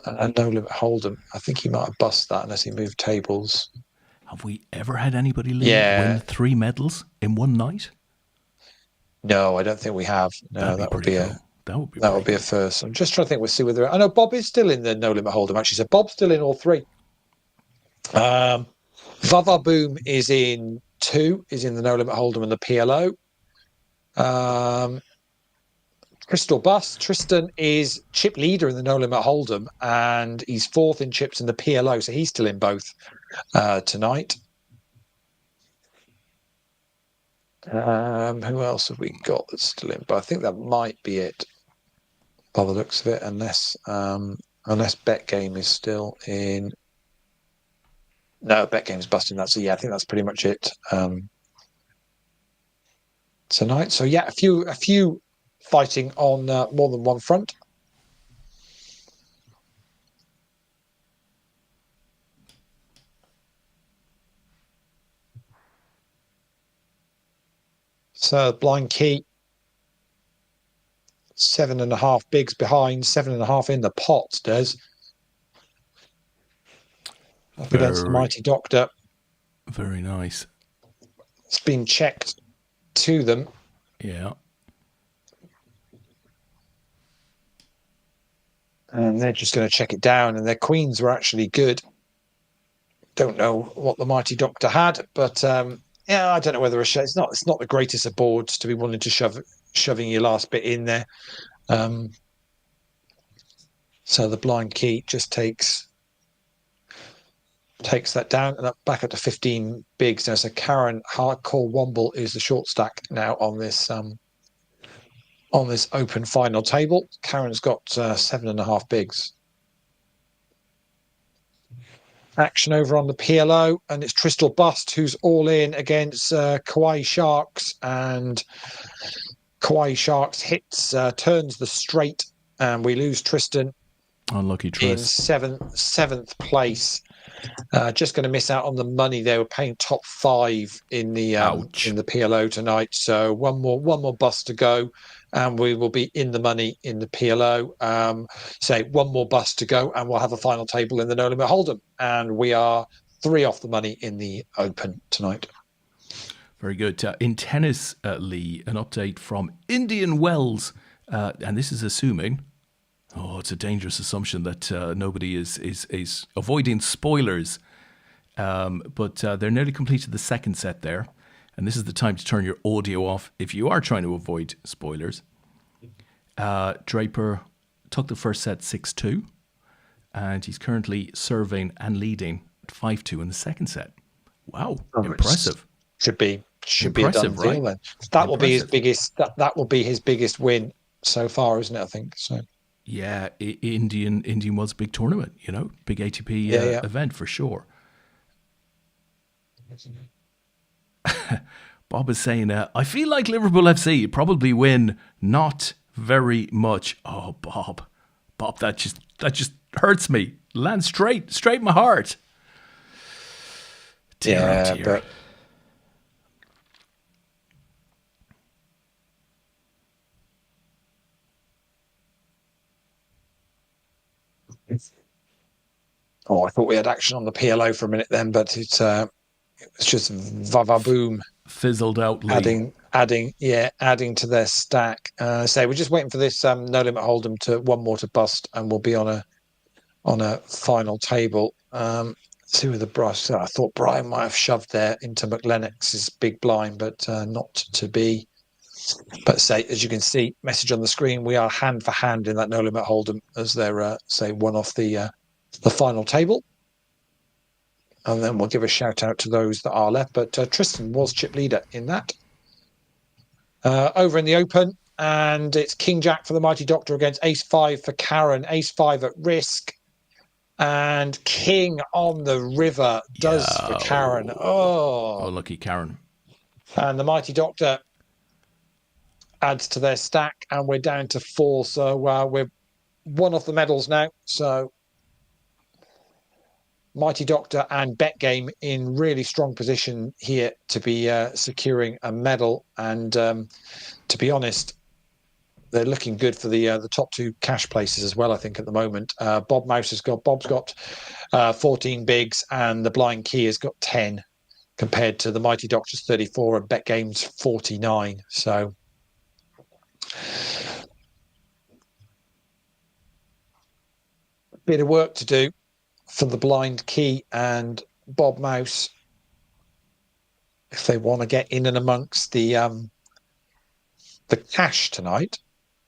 No Limit Hold'em. I think he might have bust that unless he moved tables. Have we ever had anybody win 3 medals in one night? No, I don't think we have. No, that would be a first. I'm just trying to think. We'll see whether I know Bob is still in the No Limit Hold'em. Actually, so Bob's still in all 3. Vava Boom is in 2. Is in the No Limit Hold'em and the PLO. Crystal Bus. Tristan is chip leader in the No Limit Hold'em, and he's 4th in chips in the PLO, so he's still in both tonight. Who else have we got that's still in? But I think that might be it by the looks of it, unless Bet Game is still in. No, Bet Game's busting that. So I think that's pretty much it tonight. So a few fighting on more than one front. So blind key, 7.5 bigs behind, 7.5 in the pot, Des. Up against the Mighty Doctor. Very nice. It's been checked to them. Yeah. And they're just going to check it down, and their queens were actually good. Don't know what the Mighty Doctor had, but I don't know whether it's not the greatest of boards to be wanting to shoving your last bit in there. So the blind key just takes that down and back up to 15 bigs now. So Karen Hardcore Womble is the short stack now on this Open final table. Karen's got 7.5 bigs. Action over on the PLO, and it's Crystal Bust who's all in against Kawaii Sharks, and Kawaii Sharks turns the straight, and we lose Tristan. Unlucky Tris. In seventh place. Just going to miss out on the money. They were paying top 5 in the PLO tonight. So one more bust to go, and we will be in the money in the PLO. One more bust to go, and we'll have a final table in the No Limit Hold'em, and we are 3 off the money in the Open tonight. Very good. In tennis, Leigh, an update from Indian Wells, and this is assuming. Oh, it's a dangerous assumption that nobody is avoiding spoilers. But they're nearly completed the second set there. And this is the time to turn your audio off if you are trying to avoid spoilers. Draper took the first set 6-2. And he's currently serving and leading 5-2 in the second set. Wow, impressive. Should be should be a done deal, right? Then that will be his biggest. That will be his biggest win so far, isn't it? I think so. Yeah, Indian was a big tournament, big ATP event for sure. Bob is saying, I feel like Liverpool FC probably win not very much. Oh, Bob, that just hurts me. Lands straight in my heart. Dear, oh dear. But I thought we had action on the PLO for a minute then, but it's just boom, fizzled out. Leigh. Adding to their stack. So we're just waiting for this no limit hold'em to one more to bust, and we'll be on a final table. See with the brush. I thought Brian might have shoved there into McLennox's big blind, but not to be. But as you can see, message on the screen, we are hand for hand in that no limit hold'em as they're one off the final table. And then we'll give a shout out to those that are left. But Tristan was chip leader in that. Over in the open, and it's King Jack for the Mighty Doctor against Ace 5 for Karen. Ace 5 at risk. And King on the river does for Karen. Oh, lucky Karen. And the Mighty Doctor adds to their stack, and we're down to 4. So we're one off the medals now. So Mighty Doctor and Bet Game in really strong position here to be securing a medal. And to be honest, they're looking good for the top 2 cash places as well, I think, at the moment. Bob's got 14 bigs, and the Blind Key has got 10 compared to the Mighty Doctor's 34 and Bet Game's 49. So a bit of work to do for the Blind Key and Bob Mouse if they want to get in and amongst the cash tonight.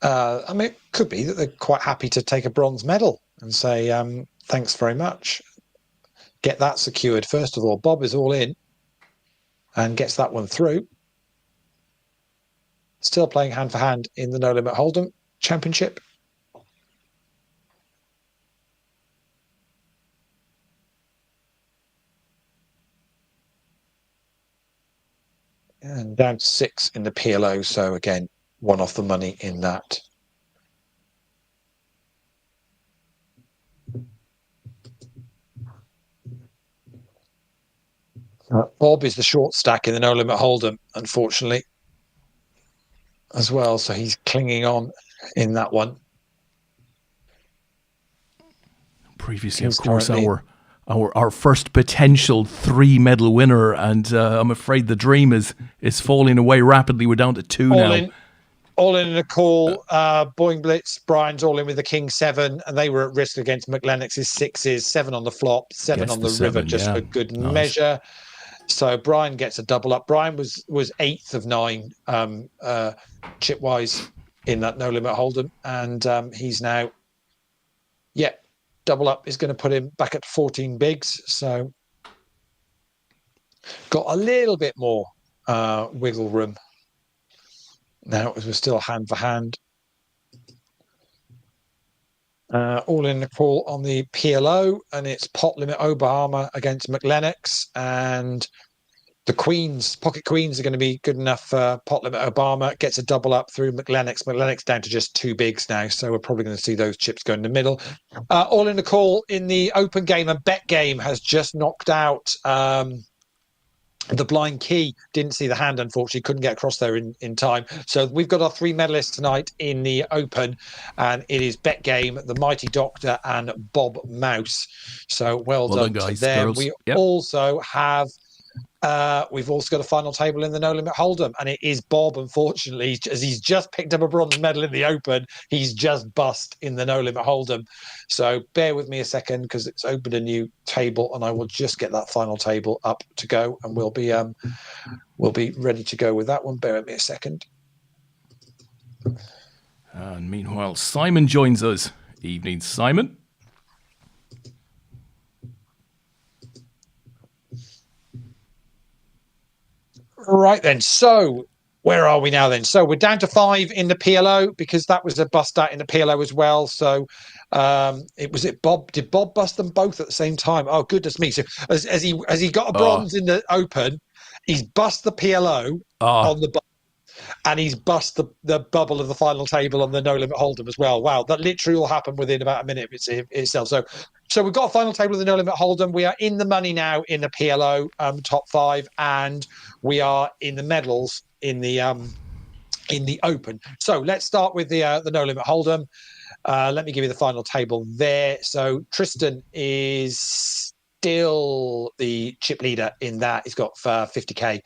I mean, it could be that they're quite happy to take a bronze medal and say thanks very much. Get that secured first of all. Bob is all in and gets that one through. Still playing hand for hand in the No Limit Hold'em Championship. And down to 6 in the PLO. So again, one off the money in that. Bob is the short stack in the No Limit Hold'em, unfortunately, as well. So he's clinging on in that one. Previously, of course, our first potential 3 medal winner, and I'm afraid the dream is falling away rapidly. We're down to 2 now. All in a call. Boeing Blitz, Brian's all in with the King 7, and they were at risk against McLennox's 6s, 7 on the flop, 7 on the river, just for good measure. So Brian gets a double up. Brian was 8th of 9 chip wise in that No Limit Hold'em, and he's now double up is going to put him back at 14 bigs. So got a little bit more wiggle room now as we're still hand for hand. All in the call on the PLO, and it's pot limit Obama against McLennox, and the Queens, Pocket Queens, are going to be good enough for pot limit Obama. Gets a double up through McLennox. McLennox down to just 2 bigs now, so we're probably going to see those chips go in the middle. All in the call in the open game, and Bet Game has just knocked out the Blind Key. Didn't see the hand, unfortunately, couldn't get across there in time. So we've got our 3 medalists tonight in the open, and it is Bet Game, the Mighty Doctor, and Bob Mouse. So well done guys, to them. Girls. We also have we've also got a final table in the No Limit Hold'em, and it is Bob, unfortunately, as he's just picked up a bronze medal in the open. He's just bust in the No Limit Hold'em. So bear with me a second, because it's opened a new table, and I will just get that final table up to go, and we'll be ready to go with that one. Bear with me a second. And meanwhile, Simon joins us. Evening, Simon. Right then. So where are we now then? So we're down to 5 in the PLO because that was a bust out in the PLO as well. So it Bob? Did Bob bust them both at the same time? Oh goodness me! So as he got a bronze in the Open, he's bust the PLO on the and he's bust the bubble of the final table on the No Limit Hold'em as well. Wow, that literally all happened within about a minute itself. So we've got a final table of the No Limit Hold'em. We are in the money now in the PLO top 5, and we are in the medals in the Open. So let's start with the No Limit Hold'em. Let me give you the final table there. So Tristan is still the chip leader in that. He's got 50k.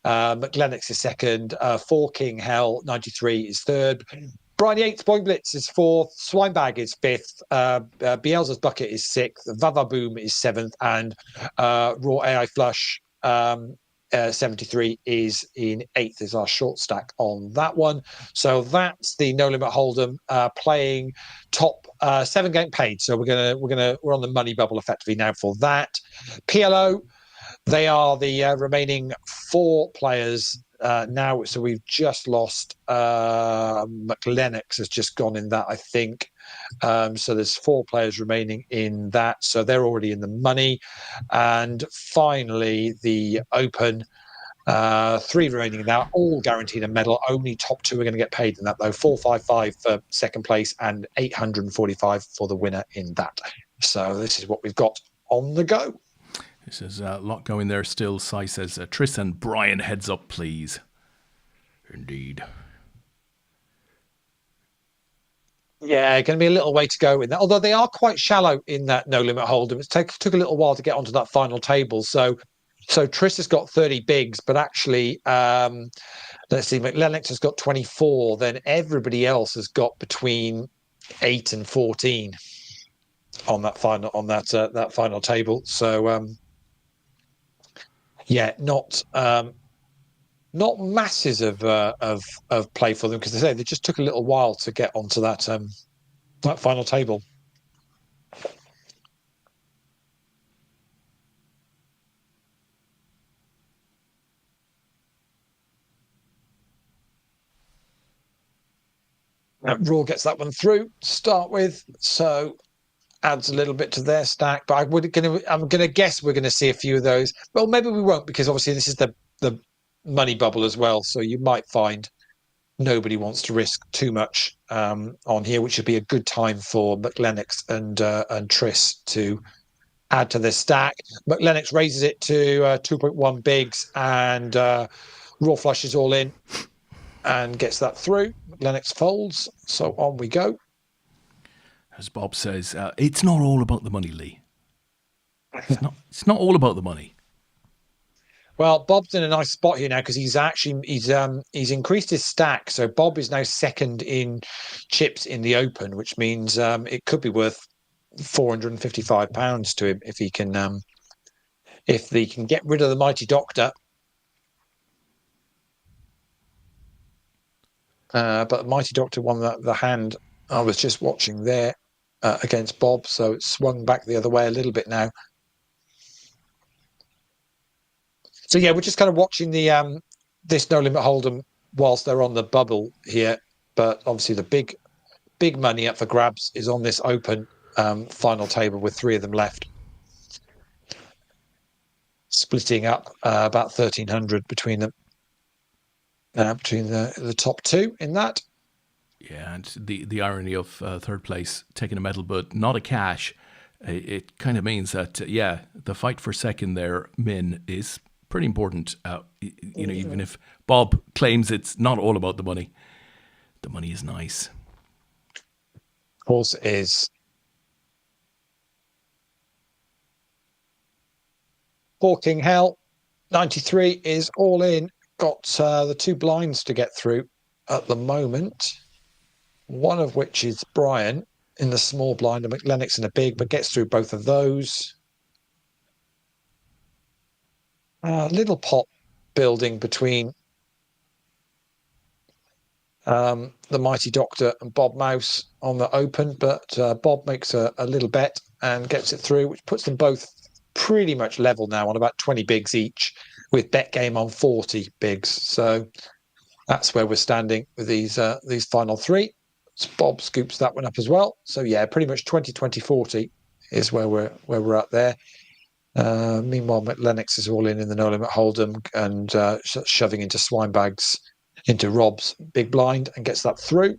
McLennox is second. Four King Hell 93 is third. Brian Yates Point Blitz is fourth. Swinebag is fifth. Bielsa's Bucket is sixth. Vava Boom is seventh, and Raw AI Flush 73 is in eighth, is our short stack on that one. So that's the No Limit Hold'em playing top 7 getting paid. So we're on the money bubble effectively now for that. PLO, they are the remaining 4 players now. So we've just lost McLennox has just gone in that, I think. So there's 4 players remaining in that. So they're already in the money. And finally, the Open, 3 remaining now, all guaranteed a medal. Only top 2 are going to get paid in that, though. 455 for second place and 845 for the winner in that. So this is what we've got on the go. This is a lot going there still. Sai says, Tristan, Brian, heads up, please. Indeed. Yeah, going to be a little way to go in that. Although they are quite shallow in that No Limit Hold'em. It took a little while to get onto that final table. So Tris has got 30 bigs, but actually, let's see, McLennox has got 24. Then everybody else has got between 8 and 14 on that final table. So yeah, not masses of play for them, because they just took a little while to get onto that final table. Raw gets that one through to start with, so adds a little bit to their stack. But I'm gonna guess we're gonna see a few of those. Well, maybe we won't, because obviously this is the money bubble as well. So you might find nobody wants to risk too much on here, which would be a good time for McLennox and Tris to add to their stack. McLennox raises it to 2.1 bigs, and Raw flushes all in and gets that through. Lennox folds, so on we go. As Bob says, it's not all about the money, Lee. It's not all about the money. Well, Bob's in a nice spot here now, because he's increased his stack. So Bob is now second in chips in the Open, which means it could be worth £455 to him if he can get rid of the Mighty Doctor. But Mighty Doctor won the hand I was just watching there against Bob, so it swung back the other way a little bit now. So yeah, we're just kind of watching the this No Limit Hold'em whilst they're on the bubble here. But obviously the big money up for grabs is on this Open final table with 3 of them left, splitting up about 1,300 between them. Between the top 2 in that. Yeah, and the irony of third place taking a medal but not a cash, it kind of means that, the fight for second there, Min, is pretty important. Even if Bob claims it's not all about the money is nice. Of course it is. Four King Hell, 93 is all in. Got the 2 blinds to get through at the moment, one of which is Brian in the small blind and McLennox in a big, but gets through both of those. Little pot building between the Mighty Doctor and Bob Mouse on the Open, but Bob makes a little bet and gets it through, which puts them both pretty much level now on about 20 bigs each, with bet game on 40 bigs. So that's where we're standing with these final three. So Bob scoops that one up as well. So yeah, pretty much 20-20-40 is where we're at there. Meanwhile, Lennox is all in the no limit hold'em and shoving into swine bags into Rob's big blind and gets that through.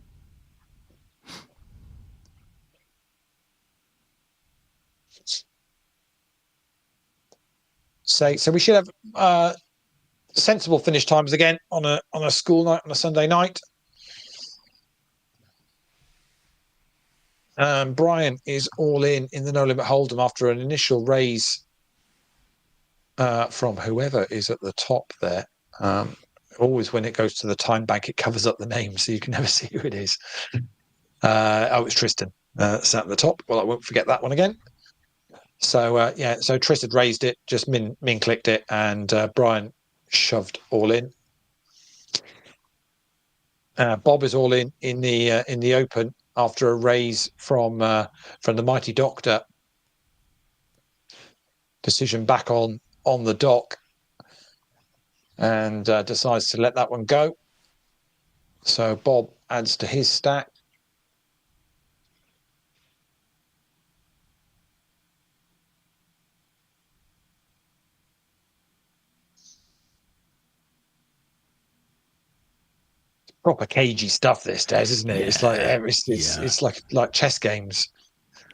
So we should have sensible finish times again on a school night on a Sunday night. Brian is all in the no limit hold'em after an initial raise from whoever is at the top there. Always when it goes to the time bank, it covers up the name, so you can never see who it is. It's Tristan sat at the top. Well, I won't forget that one again. So so Tristan raised it, just min clicked it, and Brian shoved all in. Bob is all in the open after a raise from the mighty Doctor. Decision back on the dock, and decides to let that one go. So Bob adds to his stack. Proper cagey stuff, this, Des, isn't it? Yeah, it's like chess games.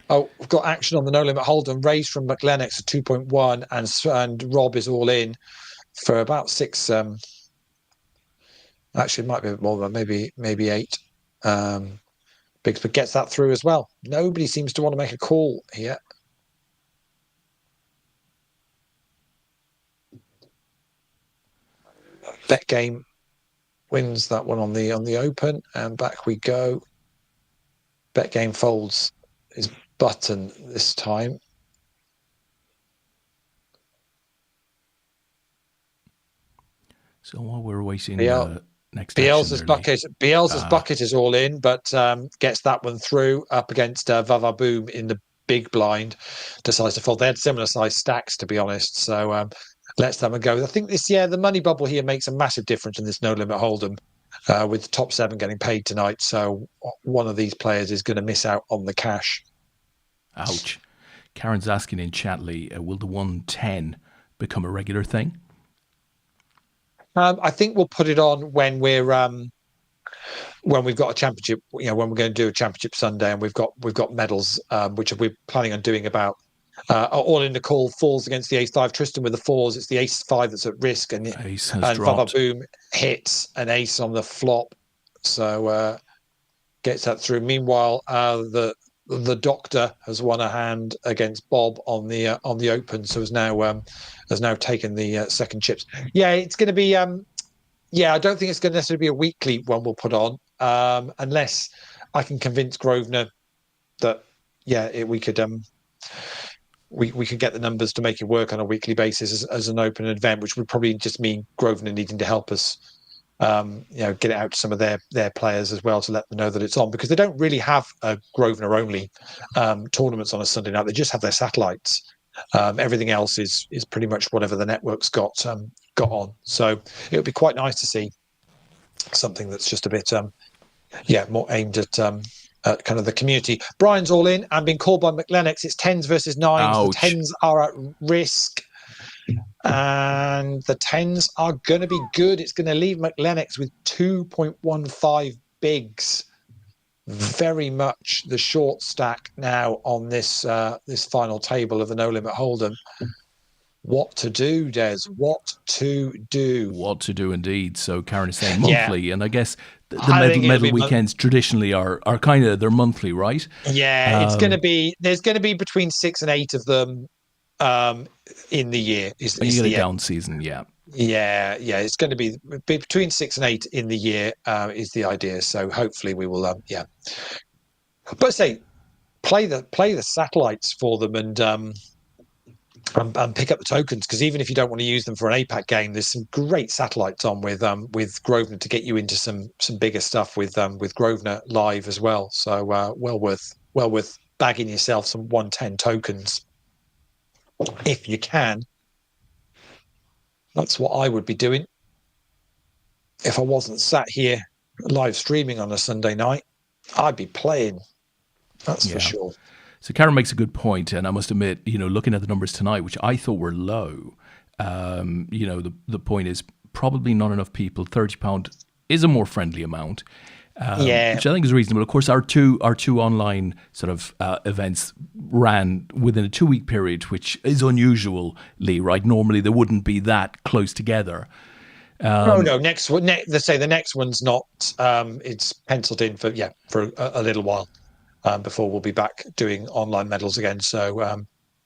Oh, we've got action on the no limit hold'em, raised from McLennox at 2.1, and Rob is all in for about 6. Actually, it might be a bit more than maybe 8 bigs, but gets that through as well. Nobody seems to want to make a call here. Bet game wins that one on the open, and back we go. Bet game folds his button this time. So while we're waiting, next Bielsa's bucket is all in, but gets that one through up against Vava Boom in the big blind. Decides to fold. They had similar size stacks, to be honest. So lets them go. I think the money bubble here makes a massive difference in this no limit hold'em, with the top 7 getting paid tonight. So one of these players is going to miss out on the cash. Ouch. Karen's asking in chat, Leigh, will the 110 become a regular thing? I think we'll put it on when we've got a championship. When we're going to do a championship Sunday, and we've got medals, which we're planning on doing about. All in the call falls against the ace-5. Tristan with the 4s. It's the ace-5 that's at risk, and Vava Boom hits an ace on the flop, so gets that through. Meanwhile, the Doctor has won a hand against Bob on the open, so has now taken the second chips. Yeah, it's going to be. I don't think it's going to necessarily be a weekly one we'll put on, unless I can convince Grosvenor that we could get the numbers to make it work on a weekly basis as an open event, which would probably just mean Grosvenor needing to help us. Get it out to some of their players as well to let them know that it's on, because they don't really have a Grosvenor only tournaments on a Sunday night. They just have their satellites. Everything else is pretty much whatever the network's got on. So it would be quite nice to see something that's just a bit more aimed at kind of the community. Brian's all in and being called by McLennox. It's 10s versus 9s. Ouch. The 10s are at risk. And the 10s are going to be good. It's going to leave McLennox with 2.15 bigs. Very much the short stack now on this final table of the No Limit Hold'em. What to do, Des? What to do? What to do, indeed. So Karen is saying monthly, and I guess the medal weekends traditionally are kind of, they're monthly, right? Yeah, it's going to be. There's going to be between 6 and 8 of them in the year. You get a down season, yeah. Yeah. It's going to be between 6 and 8 in the year is the idea. So hopefully we will, But say, play the satellites for them and pick up the tokens, because even if you don't want to use them for an APAT game, there's some great satellites on with Grosvenor to get you into some bigger stuff with Grosvenor live as well. So well worth bagging yourself some 110 tokens if you can. That's what I would be doing if I wasn't sat here live streaming on a Sunday night. I'd be playing. That's for sure. So Karen makes a good point, and I must admit, looking at the numbers tonight, which I thought were low, the point is probably not enough people. £30 is a more friendly amount, which I think is reasonable. Of course, our two online sort of events ran within a 2-week period, which is unusual, Leigh. Right? Normally, they wouldn't be that close together. No. Let's say the next one's not. It's penciled in for a little while before we'll be back doing online medals again. So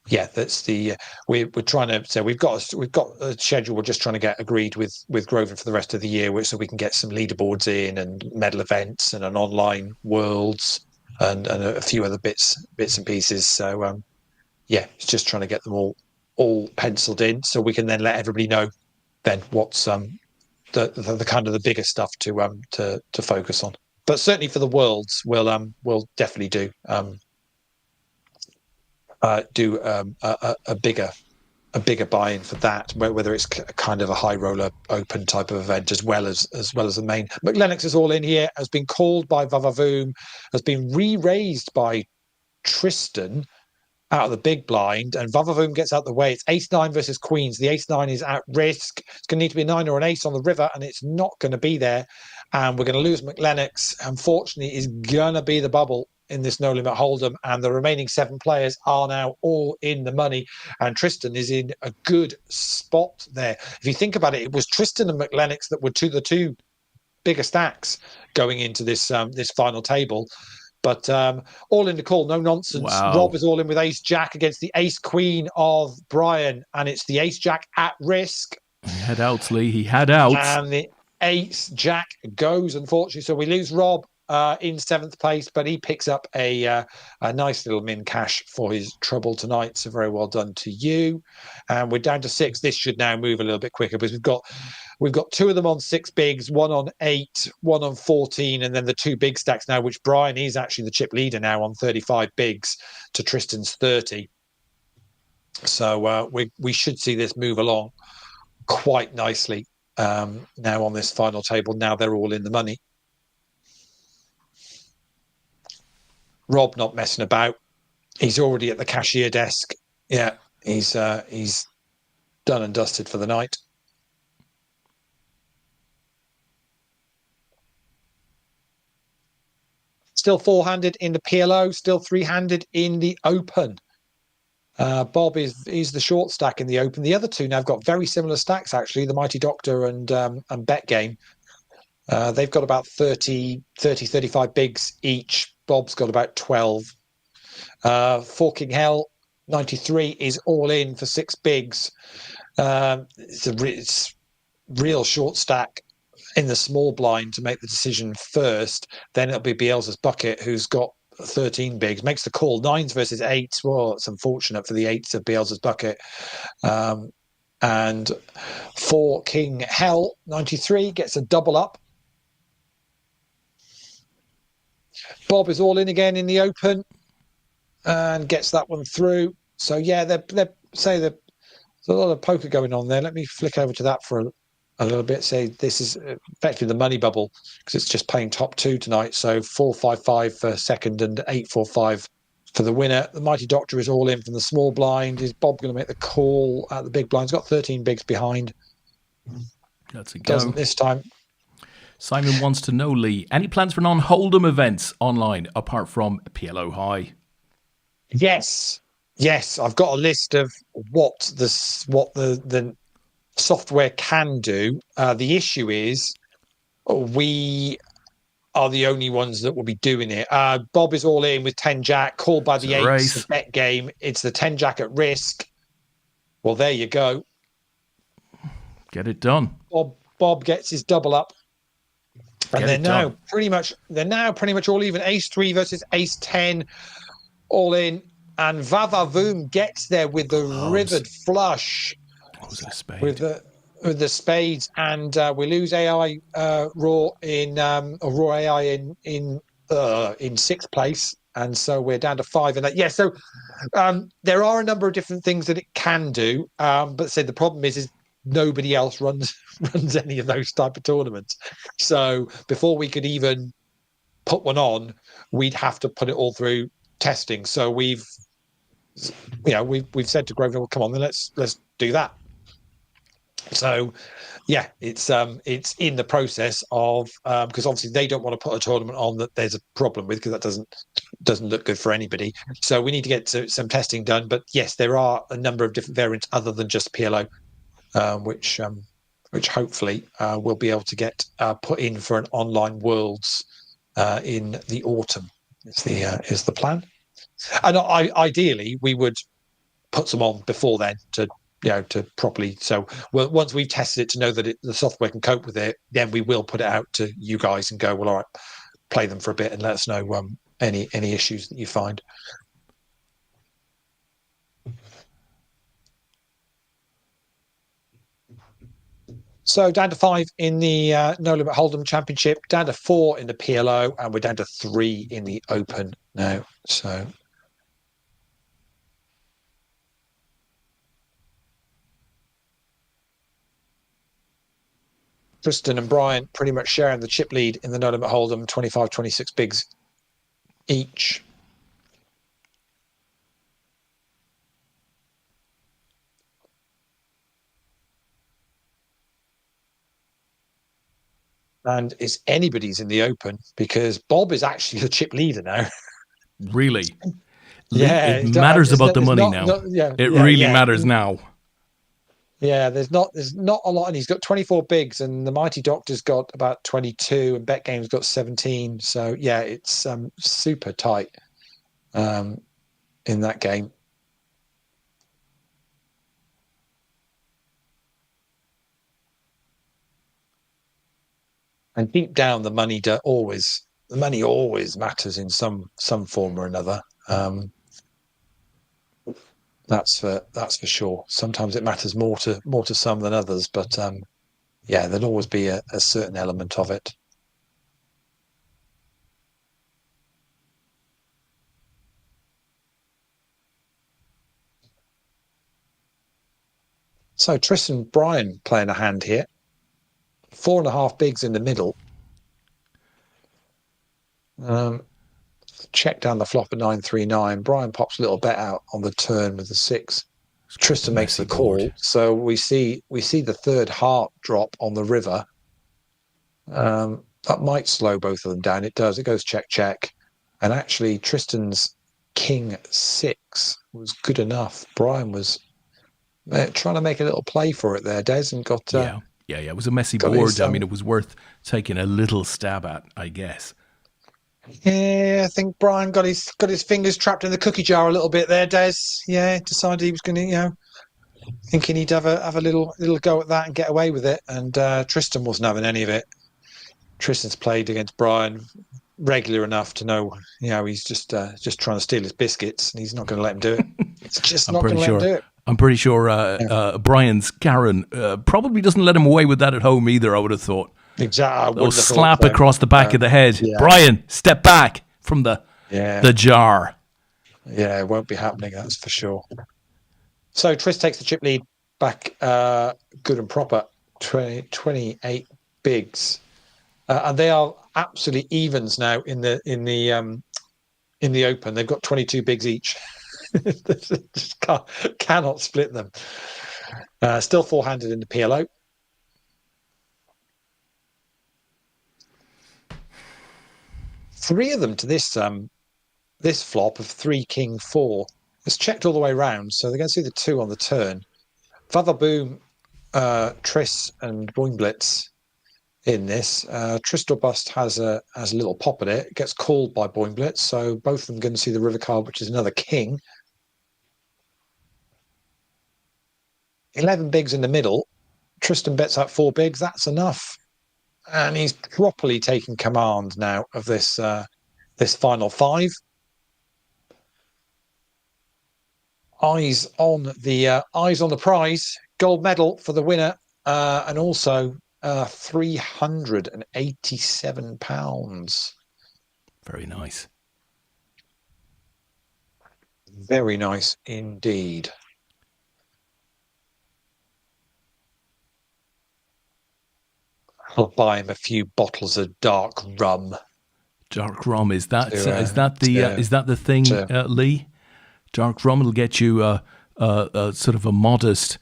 that's the we're trying to say we've got a schedule. We're just trying to get agreed with Grosvenor for the rest of the year, so we can get some leaderboards in and medal events and an online worlds and a few other bits and pieces. So it's just trying to get them all penciled in so we can then let everybody know then what's the kind of the bigger stuff to focus on. But certainly for the worlds, we'll definitely do a bigger buy-in for that, whether it's kind of a high roller open type of event as well as the main. McLennox is all in here, has been called by Vavavoom, has been re-raised by Tristan out of the big blind, and Vavavoom gets out the way. It's ace-9 versus queens. The ace-9 is at risk. It's going to need to be a 9 or an ace on the river, and it's not going to be there. And we're going to lose McLennox. Unfortunately, is going to be the bubble in this No Limit Hold'em, and the remaining 7 players are now all in the money, and Tristan is in a good spot there. If you think about it, it was Tristan and McLennox that were the two bigger stacks going into this final table. But all in the call, no nonsense. Wow. Rob is all in with ace-jack against the ace-queen of Brian, and it's the ace-jack at risk. He had outs, Leigh. He had outs. And the ace-jack goes, unfortunately. So we lose Rob in 7th place, but he picks up a nice little min cash for his trouble tonight. So very well done to you. And we're down to 6. This should now move a little bit quicker because we've got 2 of them on 6 bigs, 1 on 8, 1 on 14, and then the 2 big stacks now, which Brian is actually the chip leader now on 35 bigs to Tristan's 30. So we should see this move along quite nicely now on this final table. Now they're all in the money. Rob not messing about. He's already at the cashier desk. Yeah, he's done and dusted for the night. Still 4-handed in the PLO, still 3-handed in the Open. Bob is the short stack in the Open. The other two now have got very similar stacks, actually, the Mighty Doctor and Bet Game. They've got about 35 bigs each. Bob's got about 12. Forking Hell 93 is all in for 6 bigs. It's real short stack in the small blind to make the decision first. Then it'll be Bielsa's Bucket, who's got 13 bigs, makes the call. 9s versus 8s. Well, it's unfortunate for the 8s of Bielsa's Bucket. And for King Hell 93 gets a double up. Bob is all in again in the Open and gets that one through. So yeah, there's a lot of poker going on there. Let me flick over to that for a little bit. Say this is effectively the money bubble because it's just playing top 2 tonight. So 4-5-5 for second and 8-4-5 for the winner. The Mighty Doctor is all in from the small blind. Is Bob going to make the call at the big blind? He's got 13 bigs behind. That's a go. Doesn't this time. Simon wants to know, Leigh, any plans for non-Hold'em events online apart from PLO High? Yes. I've got a list of what the software can do. The issue is we are the only ones that will be doing it. Bob is all in with 10 jack, called by the 8s, the bet game. It's the 10 jack at risk. Well, there you go. Get it done. Bob gets his double up. And they're now pretty much all even. Ace-3 versus Ace-10, all in. And Vavavoom gets there with the rivered flush. With the spades, and we lose AI Raw in Raw AI in 6th place, and so we're down to 5. And so there are a number of different things that it can do, but say the problem is nobody else runs any of those type of tournaments. So before we could even put one on, we'd have to put it all through testing. So we've said to Grosvenor, well, come on, then let's do that. So yeah, it's in the process of because obviously they don't want to put a tournament on that there's a problem with, because that doesn't look good for anybody. So we need to get some testing done. But yes, there are a number of different variants other than just PLO, which hopefully we'll be able to get put in for an online Worlds in the autumn. Is the plan. And ideally we would put some on before then to properly. So once we've tested it to know that the software can cope with it, then we will put it out to you guys and go, well, all right, play them for a bit and let us know any issues that you find. So down to 5 in the No Limit Hold'em Championship, down to 4 in the PLO, and we're down to 3 in the Open now. So Tristan and Brian pretty much sharing the chip lead in the No Limit Hold'em, 25-26 bigs each. And it's anybody's in the Open, because Bob is actually the chip leader now. Really? Yeah, it matters about the money now. It really matters now. Yeah, there's not a lot, and he's got 24 bigs, and the Mighty Doctor's got about 22, and Bet Game's got 17. So yeah, it's super tight in that game. And deep down, the money always matters in some form or another. That's for sure. Sometimes it matters more to some than others, but yeah, there'll always be a certain element of it. So Tristan Bryan playing a hand here. 4.5 bigs in the middle. Check down the flop at 9-3-9. Brian pops a little bet out on the turn with the 6. Tristan makes the call. Board. So we see the third heart drop on the river. That might slow both of them down. It does. It goes check, check. And actually Tristan's King 6 was good enough. Brian was trying to make a little play for it there, Des, and got... Yeah, it was a messy board. I mean, it was worth taking a little stab at, I guess. Yeah, I think Brian got his fingers trapped in the cookie jar a little bit there, Des. Yeah, decided he was going to, thinking he'd have a little go at that and get away with it. And Tristan wasn't having any of it. Tristan's played against Brian regular enough to know, he's just trying to steal his biscuits, and he's not going to let him do it. It's just not going to let him do it. I'm pretty sure Brian's Karen probably doesn't let him away with that at home either, I would have thought. Exactly. They'll slap across the back of the head. Yeah. Brian, step back from the jar. Yeah, it won't be happening, that's for sure. So Tris takes the chip lead back good and proper, 28 bigs. And they are absolutely evens now in the Open. They've got 22 bigs each. Just cannot split them. Still four-handed in the PLO. Three of them to this flop of 3 King 4. It's checked all the way around, so they're going to see the 2 on the turn. Father Boom, Tris, and Boing Blitz in this. Tristor Bust has a little pop at it. It gets called by Boing Blitz, so both of them going to see the river card, which is another king. 11 bigs in the middle. Tristan bets out 4 bigs. That's enough. And he's properly taken command now of this final 5. Eyes on the prize. Gold medal for the winner, and also £387. Very nice. Very nice indeed. I'll buy him a few bottles of dark rum. Dark rum, is that the thing, Leigh? Dark rum will get you sort of a modest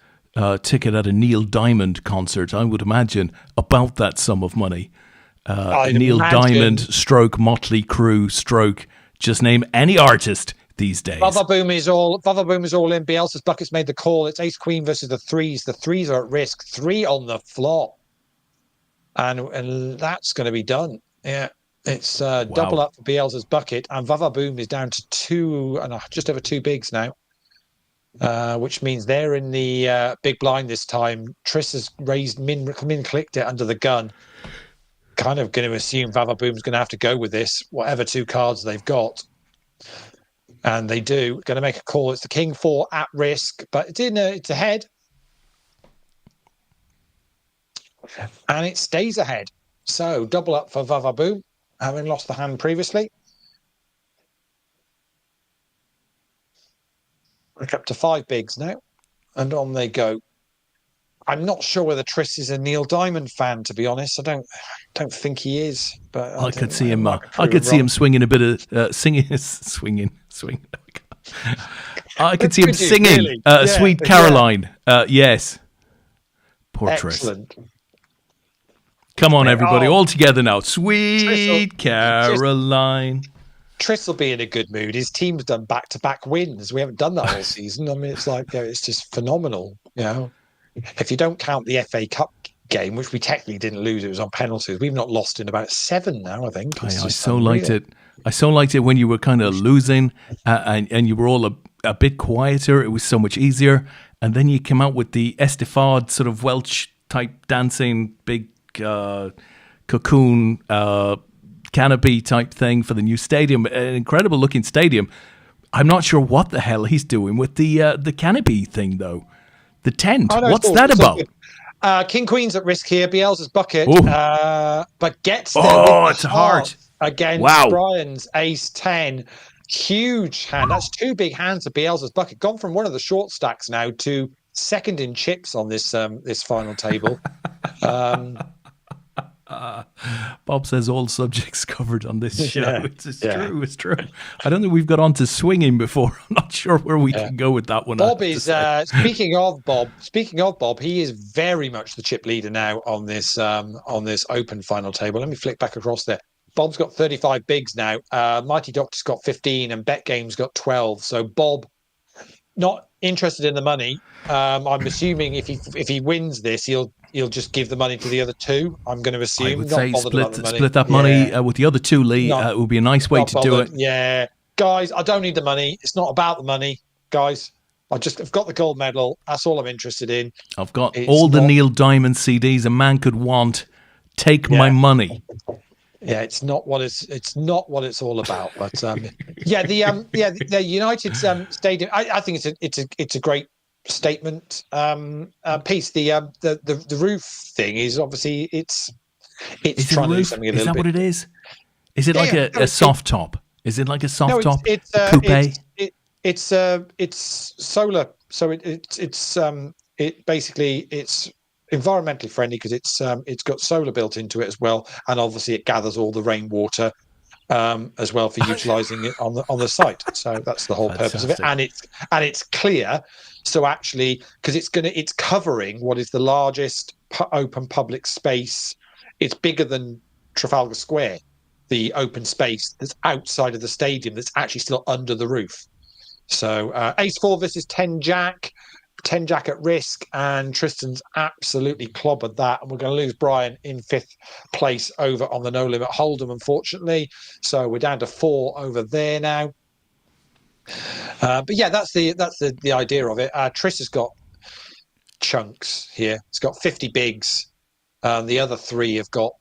ticket at a Neil Diamond concert, I would imagine, about that sum of money. Neil Diamond, stroke Motley Crue, stroke just name any artist these days. Vavaboom is all in. Bielsa's bucket's made the call. It's ace queen versus the threes. The threes are at risk. 3 on the flop, and that's going to be done. Yeah. It's double up for Bielsa's bucket, and Vavaboom is down to 2 and just over 2 bigs now, which means they're in the big blind this time. Triss has raised min clicked it under the gun. Kind of going to assume Vavaboom's going to have to go with this, whatever 2 cards they've got, and they do. Going to make a call. It's the king 4 at risk, but it's ahead, and it stays ahead. So double up for Vavaboom, having lost the hand previously. We're up to 5 bigs now, and on they go. I'm not sure whether Triss is a Neil Diamond fan, to be honest. I don't think he is. But I could see him. I could see him swinging a bit of swinging. I could see him singing really? "Sweet Caroline." Yes, poor Excellent. Triss. Come on, everybody, all together now. Sweet Caroline. Triss will be in a good mood. His team's done back-to-back wins. We haven't done that all season. I mean, it's like it's just phenomenal. You know, if you don't count the FA Cup game, which we technically didn't lose, it was on penalties. We've not lost in about 7 now. I think. I so liked it. I so liked it when you were kind of losing and you were all a bit quieter. It was so much easier. And then you came out with the Estefad sort of Welsh type dancing, big cocoon canopy type thing for the new stadium. An incredible looking stadium. I'm not sure what the hell he's doing with the canopy thing though. The tent. What's that about? King Queen's at risk here. Bielsa's bucket, but gets there. It's hard against Brian's ace 10. Huge hand. That's 2 big hands of Bielsa's bucket. Gone from one of the short stacks now to second in chips on this final table. Bob says all subjects covered on this show. It's true. I don't think we've got on to swinging before. I'm not sure where we can go with that one. Bob is speaking of Bob, he is very much the chip leader now on this open final table. Let me flick back across there. Bob's got 35 bigs now. Mighty Doctor's got 15 and Bet Game's got 12. So Bob not interested in the money. I'm assuming if he wins this, he'll just give the money to the other 2. I'm going to assume. I would say split that money with the other 2, Leigh. It would be a nice way to do it. Yeah, guys, I don't need the money. It's not about the money, guys. I've got the gold medal. That's all I'm interested in. I've got all the Neil Diamond CDs a man could want. Take my money. Yeah, it's not what it's all about. But the United Stadium. I think it's a great statement piece. The roof thing is obviously it's trying to do something a little bit. Is that what it is? Is it like a soft top? Is it like a soft top coupe? It's solar, so it's environmentally friendly because it's got solar built into it as well, and obviously it gathers all the rainwater as well for utilising it on the site. So that's the whole purpose of it, and it's clear. So actually, because it's covering what is the largest open public space. It's bigger than Trafalgar Square, the open space that's outside of the stadium that's actually still under the roof. So ace 4 versus 10 jack. 10 jack at risk, and Tristan's absolutely clobbered that, and we're going to lose Brian in 5th place over on the no limit hold'em, unfortunately. So we're down to 4 over there now. But yeah, that's the idea of it. Tris has got chunks here. It's got 50 bigs. The other 3 have got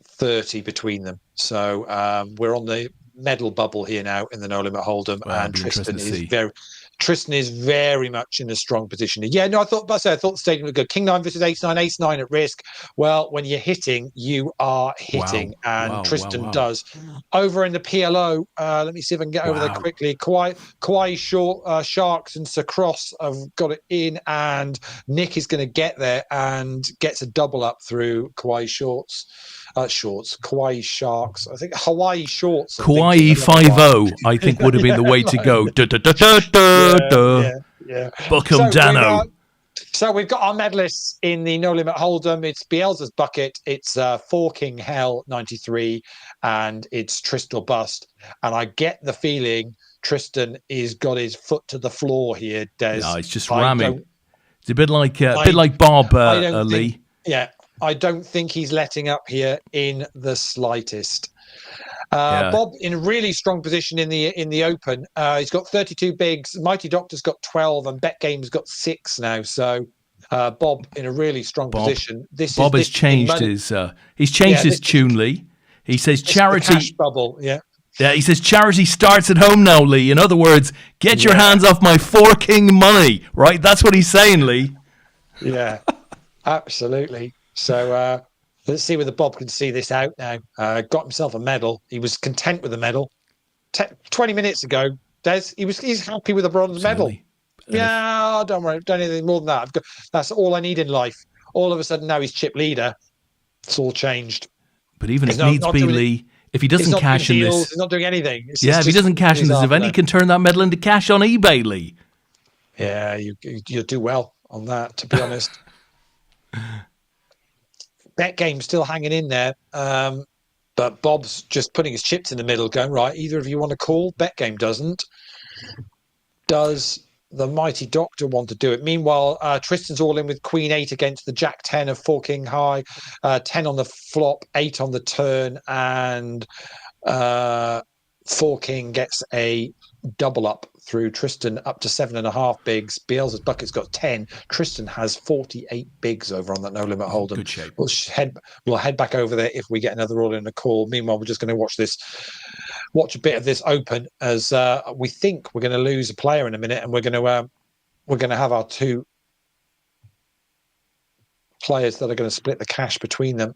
30 between them. So we're on the medal bubble here now in the no limit hold'em, and Tristan is Tristan is very much in a strong position. Yeah, no, I thought the stadium was good. King 9 versus Ace 9, Ace 9 at risk. Well, when you're hitting, you are hitting, and Tristan does. Over in the PLO, let me see if I can get over there quickly. Kauai Sharks and Sir Cross have got it in, and Nick is going to get there and gets a double up through Kauai Kauai Sharks. I think Hawaii Shorts. Kauai 5-0, I think, would have been the way to go. Book 'em, Dano. So we've got our medalists in the No Limit Hold'em. It's Bielsa's bucket. It's Forking Hell 93, and it's Tristan Bust. And I get the feeling Tristan is got his foot to the floor here, Des. No, it's just ramming. It's a bit like Bob Lee. I don't think he's letting up here in the slightest. Bob in a really strong position in the Open. He's got 32 bigs. Mighty Doctor's got 12, and Bet Game's got 6 now. So Bob in a really strong position. Bob has changed his. He's changed his tune, Lee. He says charity cash bubble. Yeah, he says charity starts at home now, Lee. In other words, get your hands off my forking money. Right, that's what he's saying, Lee. Yeah, absolutely. So let's see whether Bob can see this out now. Got himself a medal. He was content with the medal. 20 minutes ago, Des, he's happy with a bronze medal. Yeah, don't worry. Don't need anything more than that. That's all I need in life. All of a sudden now he's chip leader. It's all changed. But even if needs be, Lee, if he doesn't cash in this... He's not doing anything. If he doesn't cash in this event, he can turn that medal into cash on eBay, Lee. Yeah, you do well on that, to be honest. Bet Game's still hanging in there, but Bob's just putting his chips in the middle, going, right, either of you want to call? Bet Game doesn't. Does the Mighty Doctor want to do it? Meanwhile, Tristan's all in with Queen 8 against the Jack 10 of Forking High, 10 on the flop, 8 on the turn, and Forking gets a double up through Tristan up to 7.5 bigs. Bielsa's bucket's got 10. Tristan has 48 bigs over on that No Limit Hold'em. Good shape. We'll head back over there if we get another all in a call. Meanwhile, we're just going to watch a bit of this Open, as we think we're going to lose a player in a minute, and we're going to have our 2 players that are going to split the cash between them.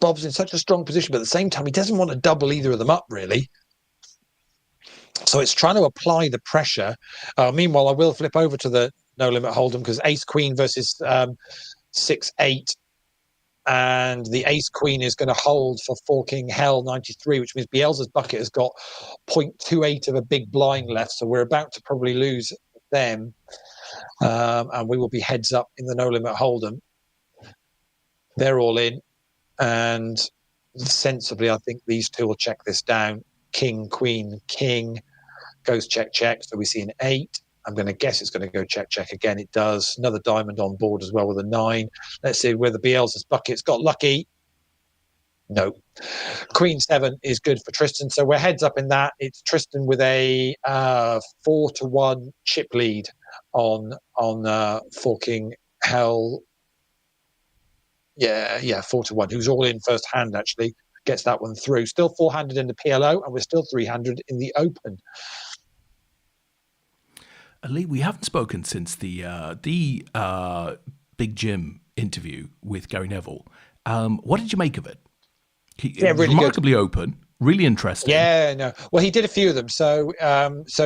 Bob's in such a strong position, but at the same time, he doesn't want to double either of them up, really. So it's trying to apply the pressure. Meanwhile, I will flip over to the No Limit Hold'em, because Ace Queen versus 6-8. And the Ace Queen is going to hold for Forking Hell 93, which means Bielsa's bucket has got 0.28 of a big blind left. So we're about to probably lose them. And we will be heads up in the No Limit Hold'em. They're all in. And sensibly, I think these 2 will check this down. King, Queen, King goes check, check. So we see an 8. I'm going to guess it's going to go check, check again. It does. Another diamond on board as well with a 9. Let's see whether Bielsa's bucket's got lucky. No. Queen 7 is good for Tristan. So we're heads up in that. It's Tristan with a 4-1 chip lead on Forking Hell. Yeah, 4-1. Who's all in first hand, actually, gets that one through. Still 400 in the PLO, and we're still 300 in the Open. Lee, we haven't spoken since the Big Jim interview with Gary Neville. What did you make of it? Really remarkably good. Open. Really interesting. Yeah, no. Well, he did a few of them. So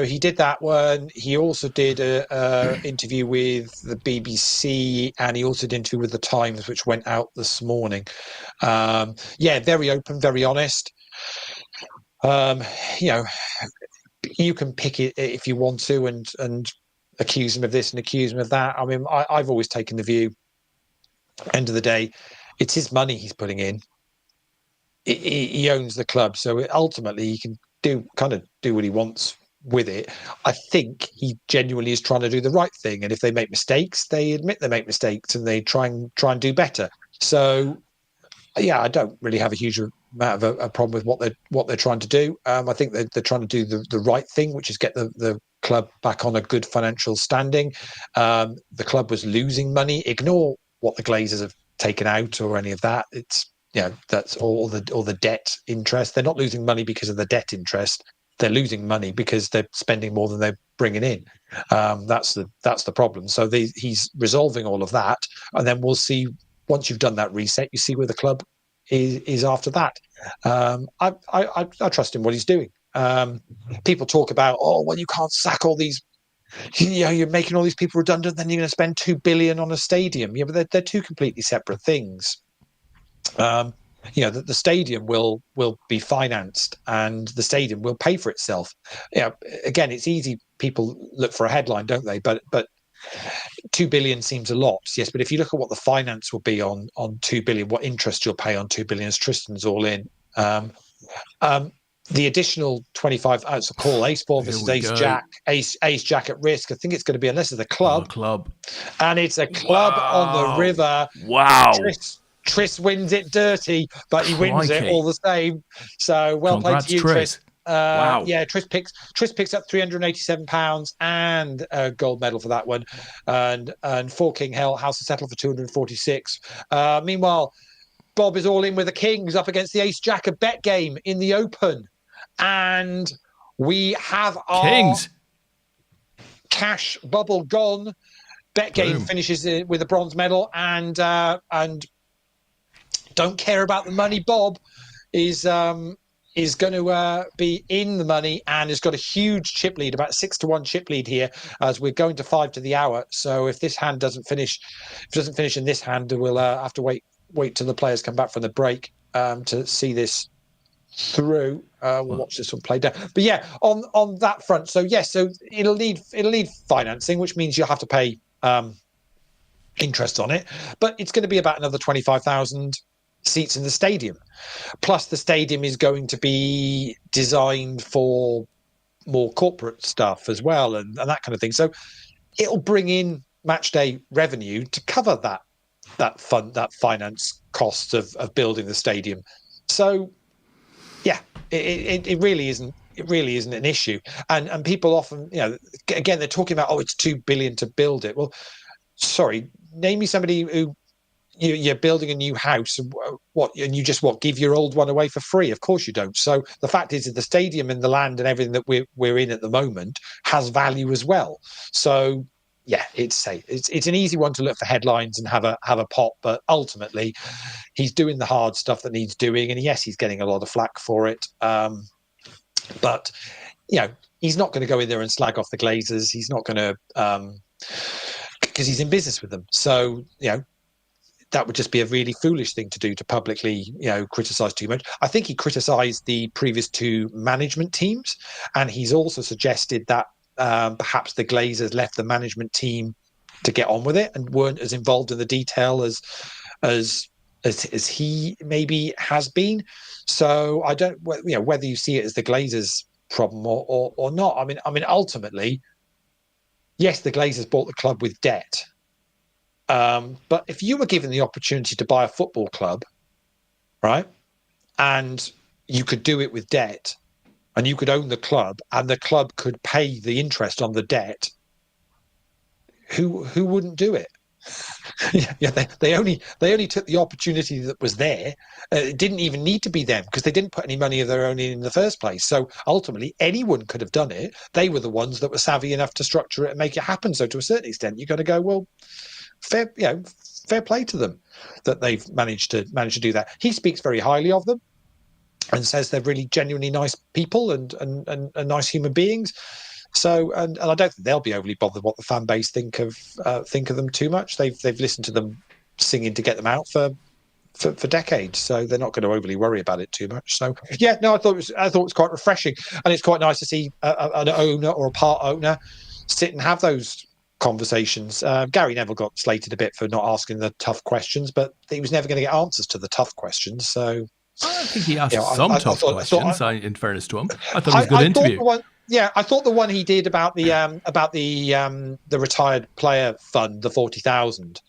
he did that one. He also did a interview with the BBC, and he also did an interview with the Times, which went out this morning. Very open, very honest. You can pick it if you want to, and accuse him of this and accuse him of that. I mean, I've always taken the view. End of the day, it's his money he's putting in. He owns the club, so ultimately he can do what he wants with it. I think he genuinely is trying to do the right thing, and if they make mistakes, they admit they make mistakes and they try and do better. So, yeah, I don't really have a huge amount of a problem with what they're trying to do. I think they're trying to do the right thing, which is get the club back on a good financial standing. The club was losing money. Ignore what the Glazers have taken out or any of that. It's that's all the debt interest. They're not losing money because of the debt interest. They're losing money because they're spending more than they're bringing in. That's the problem. So he's resolving all of that, and then we'll see. Once you've done that reset, you see where the club is after that. I trust in what he's doing. People talk about, you can't sack all these. You're making all these people redundant, then you're going to spend $2 billion on a stadium. Yeah, but they're two completely separate things. The stadium will be financed, and the stadium will pay for itself. Again, it's easy. People look for a headline, don't they? But $2 billion seems a lot, yes. But if you look at what the finance will be on $2 billion, what interest you'll pay on $2 billion, as Tristan's all in. The additional 25, it's a call, Ace 4 versus Ace Jack, Ace Jack at risk. I think it's going to be, unless it's a club. And it's a club on the river. Wow. Tris wins it dirty, but he wins it all the same. So Congrats, played to you, Tris. Wow. Yeah, Tris picks up £387 and a gold medal for that one. And For King Hell, House of Settle for 246. Meanwhile, Bob is all in with the Kings up against the Ace Jack, a bet game in the Open. And we have our Kings cash bubble gone. Bet game finishes with a bronze medal, and don't care about the money. Bob is going to be in the money and has got a huge chip lead, about 6-1 chip lead here, as we're going to 5 to the hour. So if this hand doesn't finish, in this hand, we'll have to wait till the players come back from the break to see this through. We'll watch this one play down. But yeah, on that front, so it'll need financing, which means you'll have to pay interest on it. But it's going to be about another 25,000 seats in the stadium. Plus, the stadium is going to be designed for more corporate stuff as well, and that kind of thing. So it'll bring in match day revenue to cover that finance cost of building the stadium. So yeah, it really isn't. It really isn't an issue. And people often, again, they're talking about, it's $2 billion to build it. Well, sorry, name me somebody who you're building a new house, and you just give your old one away for free? Of course you don't. So the fact is that the stadium and the land and everything that we're in at the moment has value as well. So yeah, it's an easy one to look for headlines and have a pop, but ultimately he's doing the hard stuff that needs doing, and yes, he's getting a lot of flack for it. But he's not going to go in there and slag off the Glazers. He's not going to, because he's in business with them. So that would just be a really foolish thing to do, to publicly criticize too much. I think he criticized the previous two management teams, and he's also suggested that perhaps the Glazers left the management team to get on with it and weren't as involved in the detail as he maybe has been. So I don't, whether you see it as the Glazers' problem or not. I mean, ultimately, yes, the Glazers bought the club with debt. But if you were given the opportunity to buy a football club, right, and you could do it with debt, and you could own the club, and the club could pay the interest on the debt, who wouldn't do it? They only took the opportunity that was there. It didn't even need to be them, because they didn't put any money of their own in the first place. So ultimately, anyone could have done it. They were the ones that were savvy enough to structure it and make it happen. So to a certain extent, you've got to go, well, fair play to them that they've managed to do that. He speaks very highly of them and says they're really genuinely nice people and nice human beings. So, and I don't think they'll be overly bothered what the fan base think of them too much. They've listened to them singing to get them out for decades, so they're not going to overly worry about it too much. So, yeah, no, I thought it was quite refreshing, and it's quite nice to see an owner or a part owner sit and have those conversations. Gary Neville got slated a bit for not asking the tough questions, but he was never going to get answers to the tough questions. So I think he asked some tough questions. In fairness to him, I thought it was a good interview. I thought the one he did about the retired player fund, the 40,000.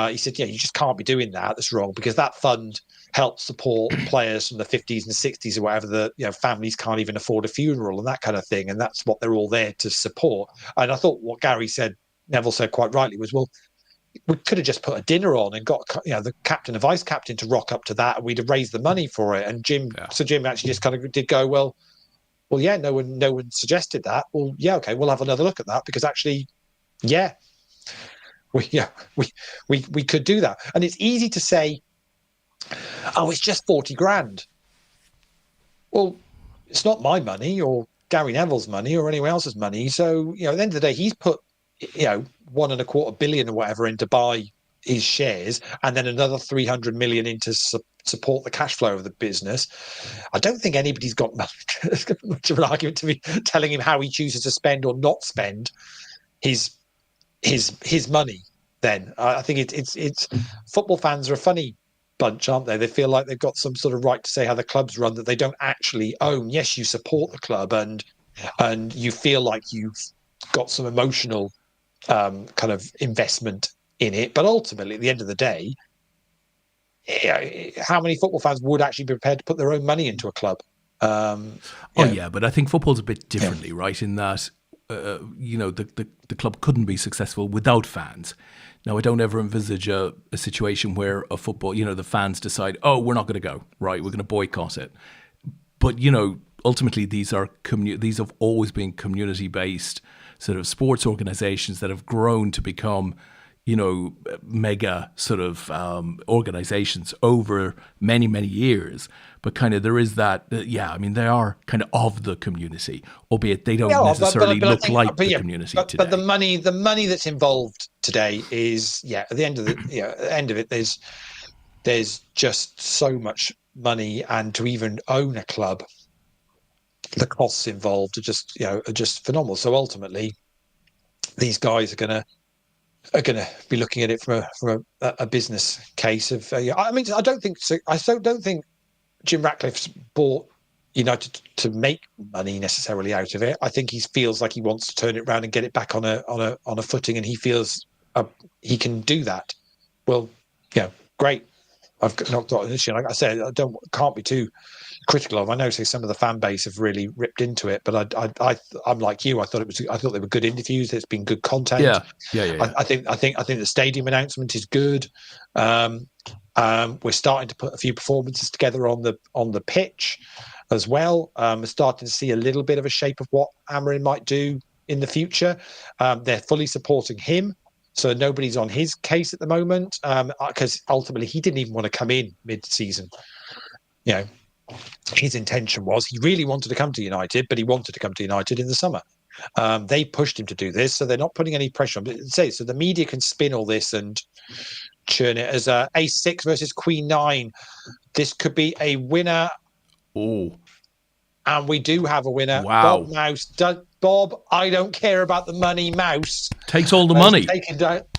He said, you just can't be doing that. That's wrong, because that fund helps support players from the 50s and 60s or whatever. The families can't even afford a funeral and that kind of thing, and that's what they're all there to support. And I thought what Neville said quite rightly was, well, we could have just put a dinner on and got the captain and vice captain to rock up to that, and we'd have raised the money for it. And Jim actually just kind of did go, well, yeah, no one suggested that. Well, yeah, okay, we'll have another look at that, because actually, yeah, we could do that. And it's easy to say, oh, it's just 40 grand. Well, it's not my money or Gary Neville's money or anyone else's money. So, at the end of the day, he's put, $1.25 billion or whatever in to buy his shares, and then another 300 million in to support the cash flow of the business. I don't think anybody's got much of an argument to be telling him how he chooses to spend or not spend his money. Then I think it's football fans are a funny bunch, aren't they? They feel like they've got some sort of right to say how the club's run that they don't actually own. Yes, you support the club and you feel like you've got some emotional kind of investment in it, but ultimately, at the end of the day, how many football fans would actually be prepared to put their own money into a club? But I think football's a bit differently, right? In that, the club couldn't be successful without fans. Now, I don't ever envisage a situation where a football, the fans decide, oh, we're not going to go, right? We're going to boycott it. But, ultimately, these have always been community-based sort of sports organizations that have grown to become, mega sort of organizations over many, many years. But kind of there is that, they are kind of the community, albeit they don't necessarily look like the community today. But the money that's involved today is, at the end of it, there's just so much money, and to even own a club, the costs involved are just phenomenal. So ultimately, these guys are going to be looking at it from a business case of. I don't think Jim Ratcliffe's bought United to make money necessarily out of it. I think he feels like he wants to turn it around and get it back on a footing, and he feels he can do that. Well, great. I've not got an issue. Like I said, can't be too critical of. I know some of the fan base have really ripped into it, but I'm like you. I thought they were good interviews. It's been good content. Yeah. I think the stadium announcement is good. We're starting to put a few performances together on the pitch as well. We're starting to see a little bit of a shape of what Amarin might do in the future. They're fully supporting him, so nobody's on his case at the moment, because ultimately he didn't even want to come in mid-season. His intention was he really wanted to come to United, but he wanted to come to United in the summer. They pushed him to do this, so they're not putting any pressure on. So the media can spin all this and churn it as Ace 6 versus Queen 9. This could be a winner. Oh. And we do have a winner. Wow. Bob Mouse. Bob, I don't care about the money. Mouse takes all the money.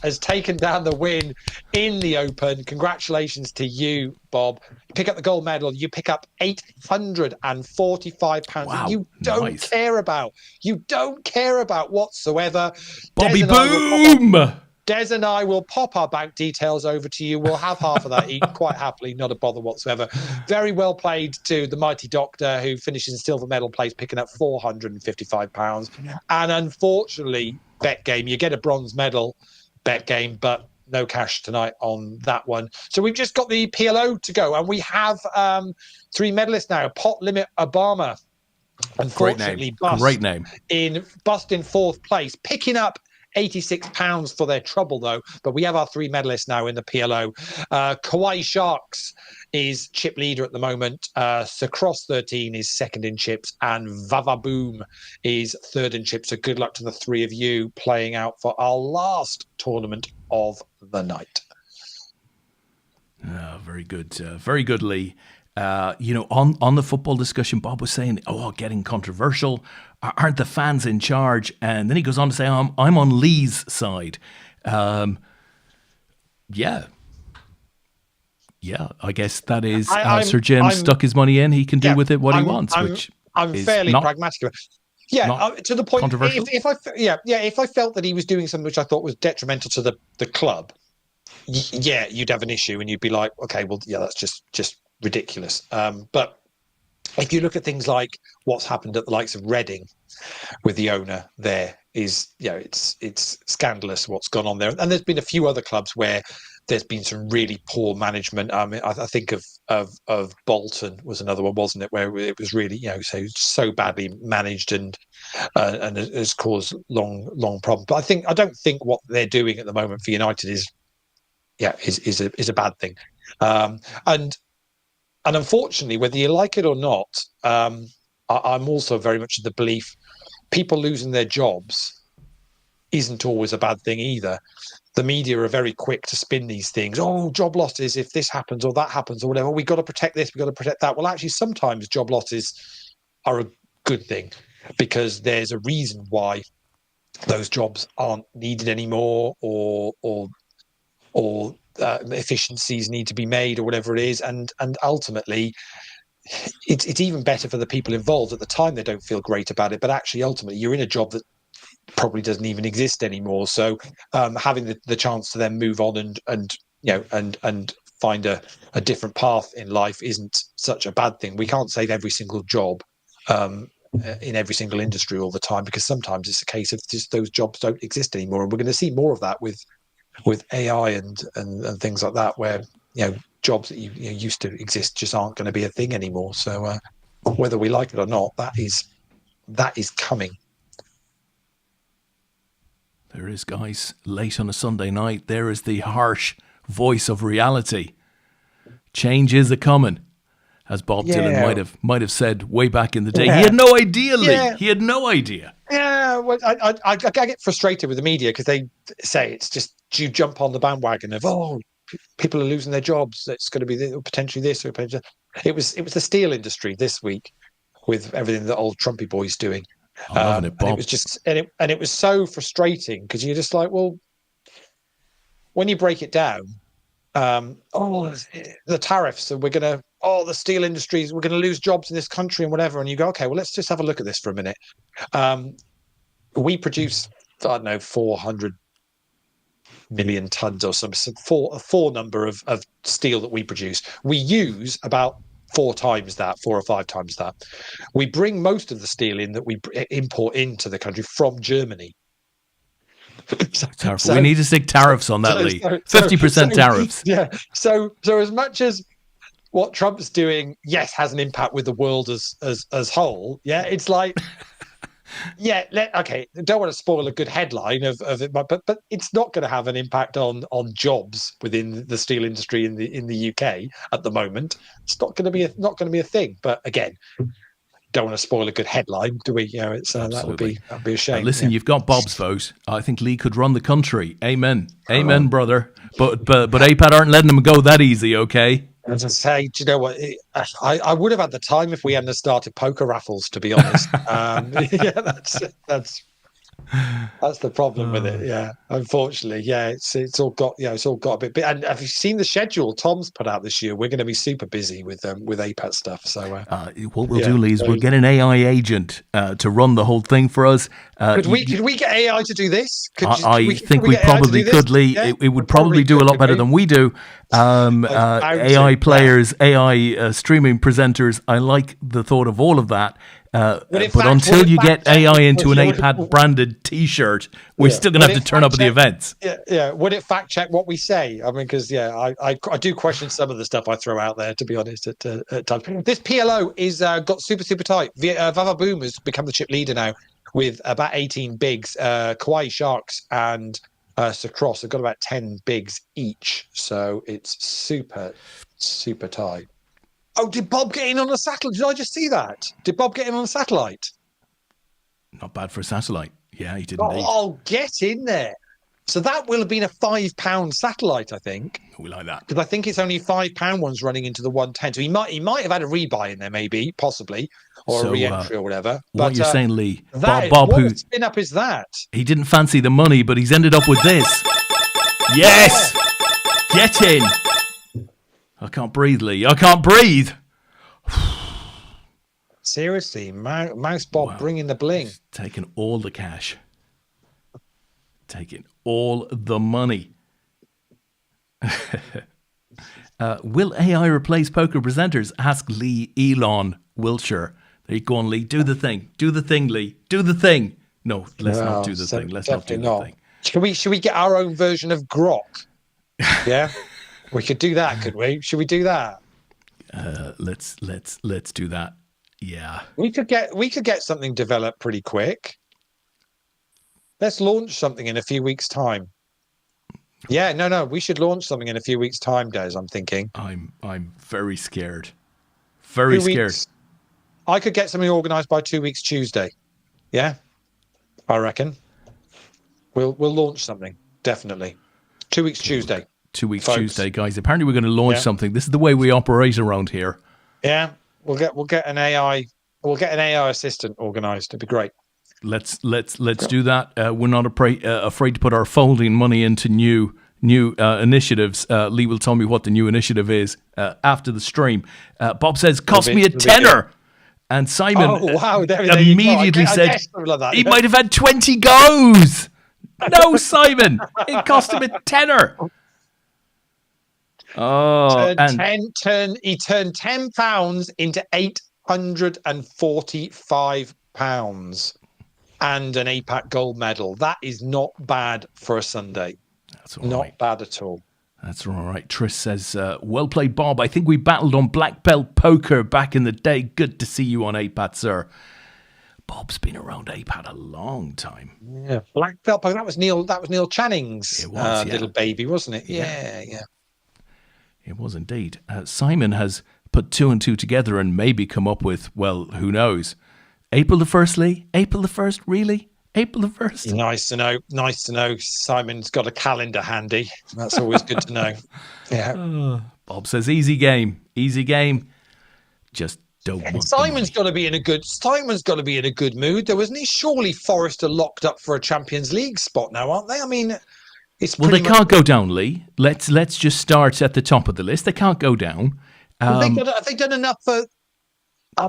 Has taken down the win in the Open. Congratulations to you, Bob. You pick up the gold medal. You pick up £845 wow, that you don't care about. You don't care about whatsoever. Bobby Boom! Des and I will pop our bank details over to you. We'll have half of that each quite happily, not a bother whatsoever. Very well played to the mighty Doctor, who finishes in silver medal place, picking up £455. And unfortunately, Bet Game, you get a bronze medal, Bet Game, but no cash tonight on that one. So we've just got the PLO to go, and we have 3 medalists now. Pot Limit Obama, unfortunately, Great name. Bust in 4th place, picking up £86 for their trouble, though. But we have our 3 medalists now in the PLO. Kauai Sharks is chip leader at the moment. Cross 13 is second in chips, and Vava Boom is third in chips. So good luck to the 3 of you playing out for our last tournament of the night. Very good. Very good, Lee. On the football discussion, Bob was saying, getting controversial. Aren't the fans in charge? And then he goes on to say, I'm on Lee's side. Yeah, I guess that is Sir Jim stuck his money in. He can do with it what he wants, which I'm is fairly not pragmatic. Yeah, to the point. If I felt that he was doing something which I thought was detrimental to the club, you'd have an issue, and you'd be like, okay, well, yeah, that's just ridiculous. But if you look at things like what's happened at the likes of Reading with the owner there is, it's scandalous what's gone on there. And there's been a few other clubs where there's been some really poor management. I mean, I think of Bolton was another one, wasn't it, where it was really, so badly managed and has caused long problems. But I don't think what they're doing at the moment for United is a bad thing. And unfortunately, whether you like it or not, I'm also very much of the belief people losing their jobs isn't always a bad thing either. The media are very quick to spin these things. Oh, job losses, if this happens or that happens or whatever. We've got to protect this, we've got to protect that. Well, actually, sometimes job losses are a good thing because there's a reason why those jobs aren't needed anymore or efficiencies need to be made or whatever it is. And ultimately, it's even better for the people involved. At the time, they don't feel great about it, but actually, ultimately, you're in a job that probably doesn't even exist anymore. So having the chance to then move on and find a different path in life isn't such a bad thing. We can't save every single job in every single industry all the time, because sometimes it's a case of just those jobs don't exist anymore. And we're going to see more of that with AI and things like that, where jobs that used to exist just aren't going to be a thing anymore. So whether we like it or not, that is coming. There is, guys, late on a Sunday night, there is the harsh voice of reality. Change is a coming, as Bob Dylan might have said way back in the day. He had no idea, Lee. Yeah. He had no idea. Yeah, well, I get frustrated with the media because they say it's just you jump on the bandwagon of people are losing their jobs. It's going to be potentially this or potentially. It was the steel industry this week with everything that old Trumpy boy's doing. I'm loving it, Bob. And it was just it was so frustrating because you're just like, well, when you break it down, the tariffs, and the steel industries, we're gonna lose jobs in this country and whatever, and you go, okay, well, let's just have a look at this for a minute. We produce, I don't know, 400 million tons or some four number of steel that we produce. We use about 4 or 5 times that. We bring most of the steel in that we import into the country from Germany. We need to stick tariffs on that, Lee. 50% tariffs. Yeah. So as much as what Trump's doing, yes, has an impact with the world as whole. Yeah, it's like, don't want to spoil a good headline of it, but it's not going to have an impact on jobs within the steel industry in the UK at the moment. It's not going to be a thing. But again, don't want to spoil a good headline, do we? That would be a shame. Listen, you've got Bob's vote. I think Lee could run the country. Amen, brother. But APAT aren't letting him go that easy. Okay. As I say, do you know what? I would have had the time if we hadn't started poker raffles, to be honest. That's the problem with it. Yeah, unfortunately, it's all got a bit. And have you seen the schedule Tom's put out this year? We're going to be super busy with APAT stuff. So what we'll do, Lee, is we'll get an AI agent to run the whole thing for us. Could we get AI to do this? I think we probably could, Lee. Yeah, it would probably do a lot better than we do. AI players, AI streaming presenters. I like the thought of all of that. But until you get AI into an APAT branded T-shirt, we're still going to have to turn up at the events. Yeah. Would it fact check what we say? I mean, because I do question some of the stuff I throw out there, to be honest. At times, this PLO is got super tight. Vava Boom has become the chip leader now with about 18 bigs. Kauai Sharks and Sacross have got about 10 bigs each, so it's super tight. Oh, did Bob get in on a satellite? Did I just see that? Did Bob get in on a satellite? Not bad for a satellite. Yeah, he did indeed. Oh, get in there. So that will have been a £5 satellite, I think. We like that. Because I think it's only £5 ones running into the 110. So he might have had a rebuy in there, maybe, possibly, or a re-entry or whatever. What you're saying, Lee, Bob, what spin up is that? He didn't fancy the money, but he's ended up with this. Yes! Yeah. Get in! I can't breathe, Lee. I can't breathe. Seriously, Mouse Bob bringing the bling. He's taking all the cash. Taking all the money. Will AI replace poker presenters? Ask Lee Elon Wiltshire. There you go on, Lee. Do the thing. Do the thing, Lee. Do the thing. No, let's not do the thing. Let's not do the thing. Should we get our own version of Grok? Yeah, we could do that, could we? Should we do that? Let's do that. Yeah, we could get something developed pretty quick. Let's launch something in a few weeks' time. Yeah, no, we should launch something in a few weeks' time, Des. I'm thinking. I'm very scared. Very scared. I could get something organised by 2 weeks Tuesday. Yeah, I reckon. We'll launch something, definitely. 2 weeks Tuesday. 2 weeks Tuesday, guys. Apparently we're going to launch something. This is the way we operate around here. Yeah, we'll get an AI assistant organised. It'd be great. Let's do that. We're not afraid to put our folding money into new initiatives. Leigh will tell me what the new initiative is after the stream. Bob says, cost me a tenner. And Simon immediately said he might have had 20 goes. No, Simon, it cost him a tenner. Oh, he turned £10 into £845 and an APAT gold medal. That is not bad for a Sunday. That's all not right. Bad at all. That's all right. Trish says, well played, Bob. I think we battled on Black Belt Poker back in the day. Good to see you on APAT, sir. Bob's been around APAT a long time. Yeah, Black Belt Poker. That was Neil Channing's little baby, wasn't it? Yeah. It was indeed. Simon has put 2 and 2 together and maybe come up with, well, who knows? April the 1st, Leigh? April the 1st, really? April the 1st? Nice to know. Simon's got a calendar handy. That's always good to know. Yeah. Bob says, easy game. Just don't want Simon's got to be in a good mood, though, isn't he? Surely Forest are locked up for a Champions League spot now, aren't they? I mean, they can't go down, Leigh. Let's just start at the top of the list. They can't go down. Have they done enough for?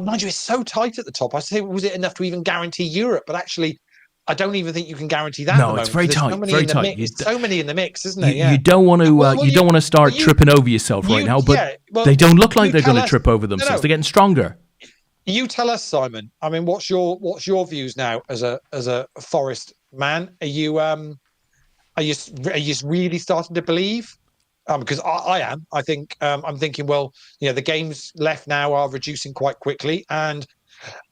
Mind you, it's so tight at the top. I say, was it enough to even guarantee Europe? But actually, I don't even think you can guarantee that. No, it's very tight. Very tight. There's so many in the mix, isn't there? You don't want to. You don't want to start tripping over yourself right now. But they don't look like they're going to trip over themselves. They're getting stronger. You tell us, Simon. I mean, what's your views now as a Forest man? Are you really starting to believe? Because I am. I think I'm thinking. Well, the games left now are reducing quite quickly, and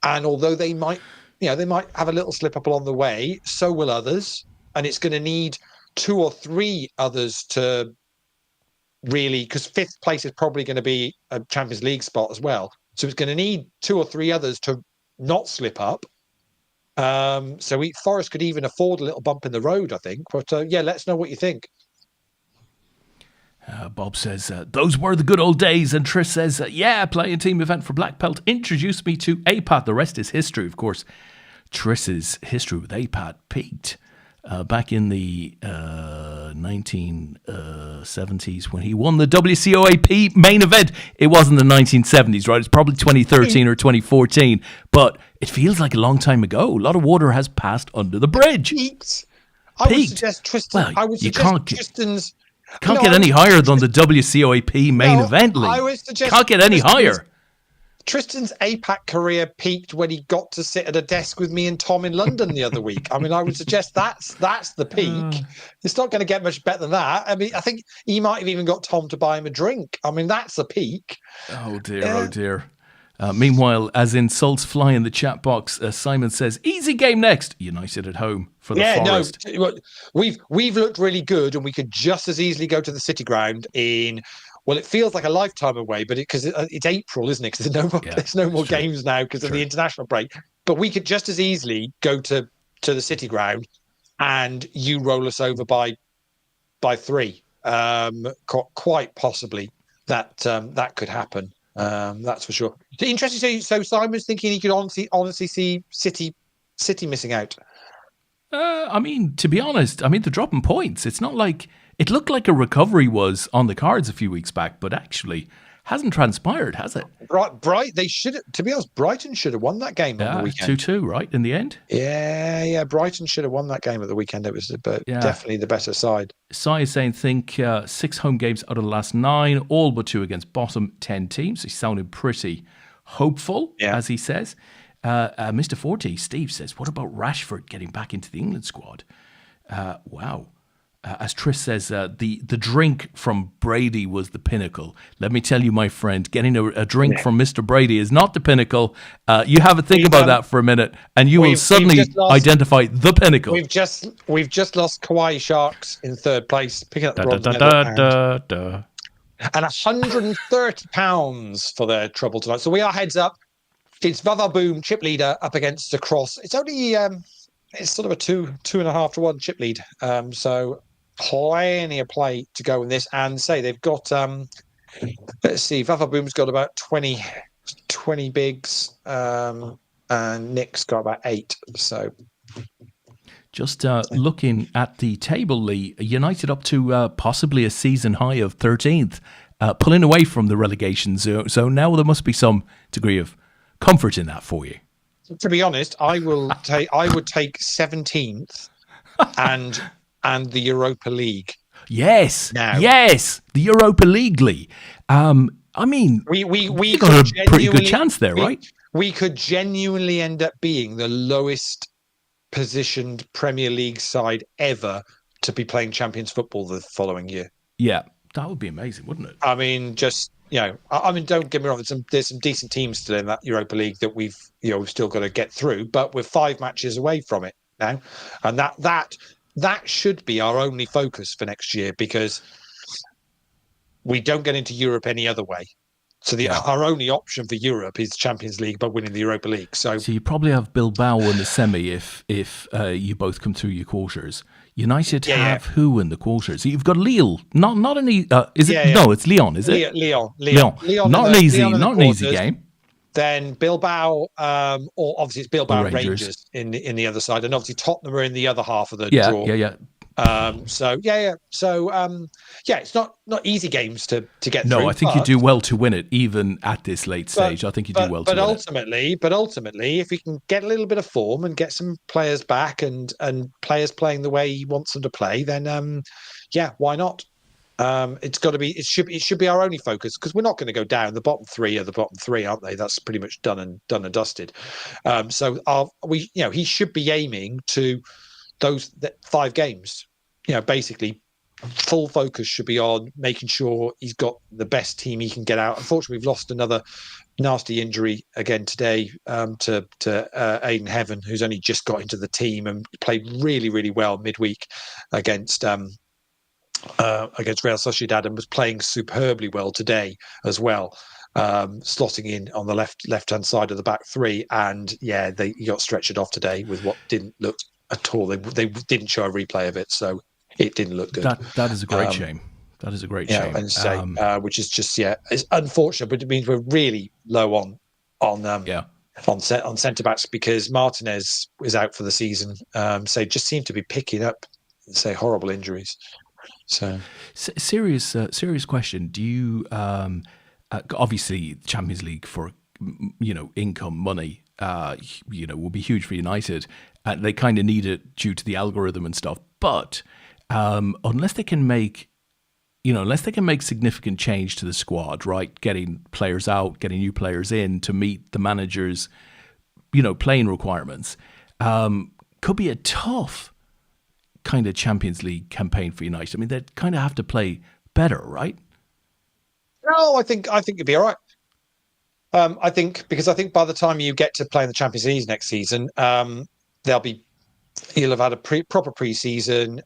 although they might have a little slip up along the way, so will others, and it's going to need 2 or 3 others to really, because 5th place is probably going to be a Champions League spot as well. So it's going to need 2 or 3 others to not slip up. So Forest could even afford a little bump in the road, I think. But let's know what you think. Bob says, those were the good old days. And Trish says, playing team event for Black Belt introduced me to APAT. The rest is history. Of course, Trish's history with APAT peaked back in the 1970s when he won the WCOAP main event. It wasn't the 1970s, right? It's probably 2013 or 2014. But it feels like a long time ago. A lot of water has passed under the bridge. Peaked. I would suggest Tristan. Well, Tristan's... Can't get any higher than the WCOAP main event, Leigh. I would suggest can't get any higher. Tristan's APAC career peaked when he got to sit at a desk with me and Tom in London the other week. I mean, I would suggest that's the peak. It's not going to get much better than that. I mean, I think he might have even got Tom to buy him a drink. I mean, that's a peak. Oh, dear, oh, dear. Meanwhile, as insults fly in the chat box, Simon says, easy game next. United at home for the Forest. No, we've looked really good, and we could just as easily go to the City Ground in... Well, it feels like a lifetime away, but it's April, isn't it? Because there's no more games now because of the international break. But we could just as easily go to the City Ground, and you roll us over by 3. Quite possibly that could happen. That's for sure. Interesting. So Simon's thinking he could honestly see City missing out. I mean, to be honest, they're dropping points. It's not like it looked like a recovery was on the cards a few weeks back, but actually hasn't transpired, has it? They should. To be honest, Brighton should have won that game on the weekend. 2-2, right, in the end? Yeah. Brighton should have won that game at the weekend. It was definitely the better side. Sai is saying, think 6 home games out of the last 9, all but 2 against bottom 10 teams. He's sounding pretty hopeful, as he says. Mr. Forte, Steve says, what about Rashford getting back into the England squad? Wow. As Tris says, the drink from Brady was the pinnacle. Let me tell you, my friend, getting a drink from Mr. Brady is not the pinnacle. You have a think about that for a minute, and you will suddenly identify the pinnacle. We've just lost Kauai Sharks in third place, picking up the bronze medal, and £130 for their trouble tonight. So we are heads up. It's Vavaboom chip leader up against a cross. It's only it's sort of a 2.5 to 1 chip lead. So plenty of play to go in this, and say they've got let's see, Vavaboom's got about 20 bigs, and Nick's got about 8. So just looking at the table, Lee, United up to possibly a season high of 13th, pulling away from the relegation zone. So now there must be some degree of comfort in that for you. To be honest, I would take 17th and the Europa League. Yes, yes, the Europa League, Lee. I mean, we got a pretty good chance there, right? We could genuinely end up being the lowest positioned Premier League side ever to be playing Champions football the following year. Yeah, that would be amazing, wouldn't it? I mean, just don't get me wrong. There's some decent teams still in that Europa League that we've still got to get through, but we're 5 matches away from it now, and that should be our only focus for next year, because we don't get into Europe any other way. So our only option for Europe is Champions League by winning the Europa League. So you probably have Bilbao in the semi if you both come through your quarters. United have who in the quarters? You've got Lille. Not an easy. Is it? Yeah. No, it's Lyon. Is it? Lyon. Not an easy game. Then Bilbao, or obviously it's Bilbao Rangers in the other side, and obviously Tottenham are in the other half of the draw. It's not easy games to get through. No, I think you do well to win it, even at this late stage. I think you do well to win it. But ultimately, if we can get a little bit of form and get some players back and players playing the way he wants them to play, then why not? It's got to be. It should be our only focus, because we're not going to go down. The bottom 3 are the bottom 3, aren't they? That's pretty much done and dusted. He should be aiming to those 5 games. Basically, full focus should be on making sure he's got the best team he can get out. Unfortunately, we've lost another nasty injury again today to Aidan Heaven, who's only just got into the team and played really, really well midweek against Real Sociedad, and was playing superbly well today as well, slotting in on the left-hand side of the back 3. And he got stretchered off today with what didn't look at all. They didn't show a replay of it, so it didn't look good. That is a great shame. That is a great shame. And which is just it's unfortunate, but it means we're really low on centre backs, because Martinez is out for the season. So just seem to be picking up horrible injuries. So serious question. Do you obviously Champions League for income money will be huge for United. They kind of need it due to the algorithm and stuff. But unless they can make significant change to the squad, right? Getting players out, getting new players in to meet the manager's, playing requirements, could be a tough kind of Champions League campaign for United. I mean, they kind of have to play better, right? No, I think it'd be all right. I think by the time you get to play in the Champions League next season, you'll have had a proper pre-season.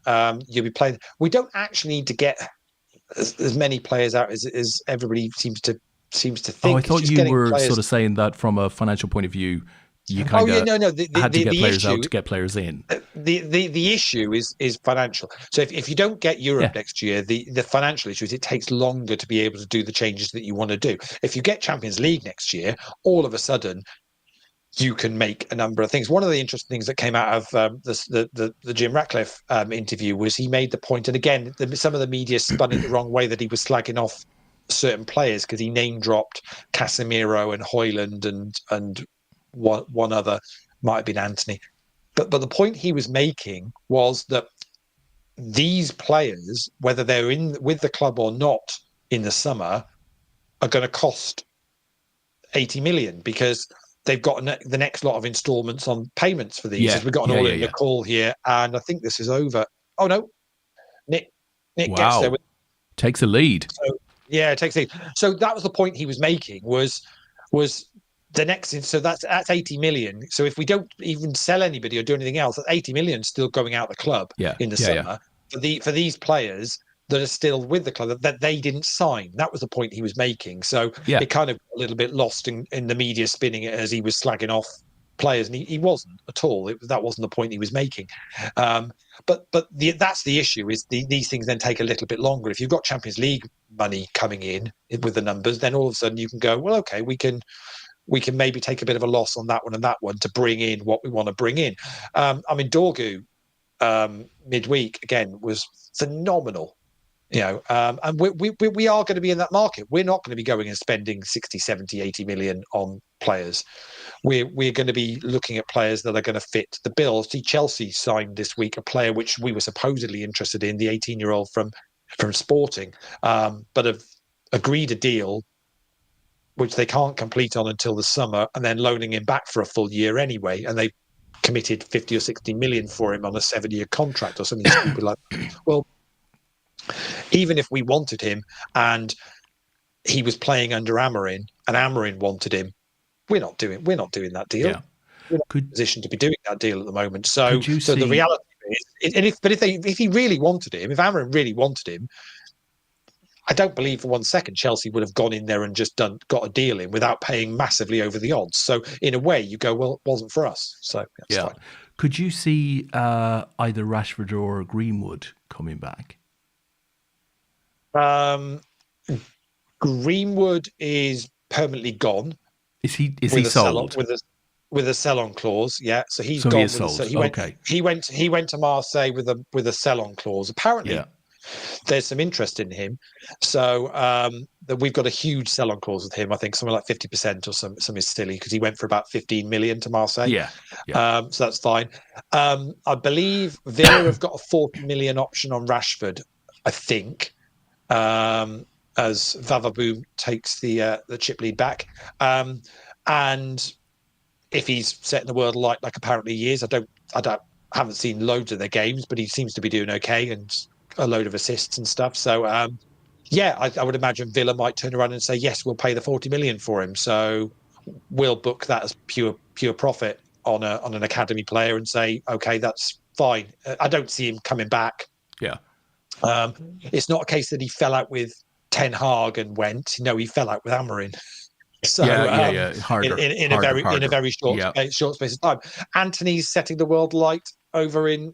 You'll be playing. We don't actually need to get as many players out as everybody seems to think. Oh, I thought you were sort of saying that from a financial point of view. You kind of had to get players out to get players in. The issue is financial. So if you don't get Europe next year, the financial issue is it takes longer to be able to do the changes that you want to do. If you get Champions League next year, all of a sudden you can make a number of things. One of the interesting things that came out of the Jim Ratcliffe interview was he made the point, and again, some of the media spun it the wrong way, that he was slagging off certain players because he name dropped Casemiro and Højlund and one other, might have been Anthony, but the point he was making was that these players, whether they're in with the club or not in the summer, are going to cost 80 million, because they've got the next lot of installments on payments for these. Yeah. As we've got an all in the call here, and I think this is over. Oh no, Nick gets there. Takes a lead. So, yeah, it takes a lead. So that was the point he was making. Was the next? So that's 80 million. So if we don't even sell anybody or do anything else, that's 80 million still going out the club in the summer for these players that are still with the club that they didn't sign. That was the point he was making. So it kind of got a little bit lost in the media spinning it as he was slagging off players, and he wasn't at all. That wasn't the point he was making. But that's the issue, is these things then take a little bit longer. If you've got Champions League money coming in with the numbers, then all of a sudden you can go, well, okay, we can maybe take a bit of a loss on that one and that one to bring in what we want to bring in. I mean, Dorgu midweek again was phenomenal. And we are going to be in that market. We're not going to be going and spending 60, 70, 80 million on players. We're going to be looking at players that are going to fit the bill. See, Chelsea signed this week a player which we were supposedly interested in, the 18-year-old from Sporting, but have agreed a deal which they can't complete on until the summer, and then loaning him back for a full year anyway. And they committed 50 or 60 million for him on a 7-year contract or something stupid like that. Well, even if we wanted him and he was playing under Amorim and Amorim wanted him, we're not doing that deal. Yeah. We're not in a position to be doing that deal at the moment. So the reality is, if he really wanted him, if Amorim really wanted him, I don't believe for one second Chelsea would have gone in there and just got a deal in without paying massively over the odds. So in a way, you go, well, it wasn't for us. So that's fine. Could you see either Rashford or Greenwood coming back? Greenwood is permanently gone. Is he sold with a sell-on clause? Yeah, so he's gone. He is sold. He went to Marseille with a sell-on clause. Apparently, there's some interest in him. So that we've got a huge sell-on clause with him. I think something like 50% or something silly, because he went for about 15 million to Marseille. So that's fine. I believe Villa have got a 40 million option on Rashford, I think. As Vavavoom takes the chip lead back, and if he's setting the world alight like apparently he is, I haven't seen loads of their games, but he seems to be doing okay and a load of assists and stuff. So I would imagine Villa might turn around and say, yes, we'll pay the 40 million for him. So we'll book that as pure profit on an academy player and say, okay, that's fine. I don't see him coming back. Yeah. It's not a case that he fell out with Ten Hag and went. No, he fell out with Amorim. So harder, in a very short space of time. Anthony's setting the world light over in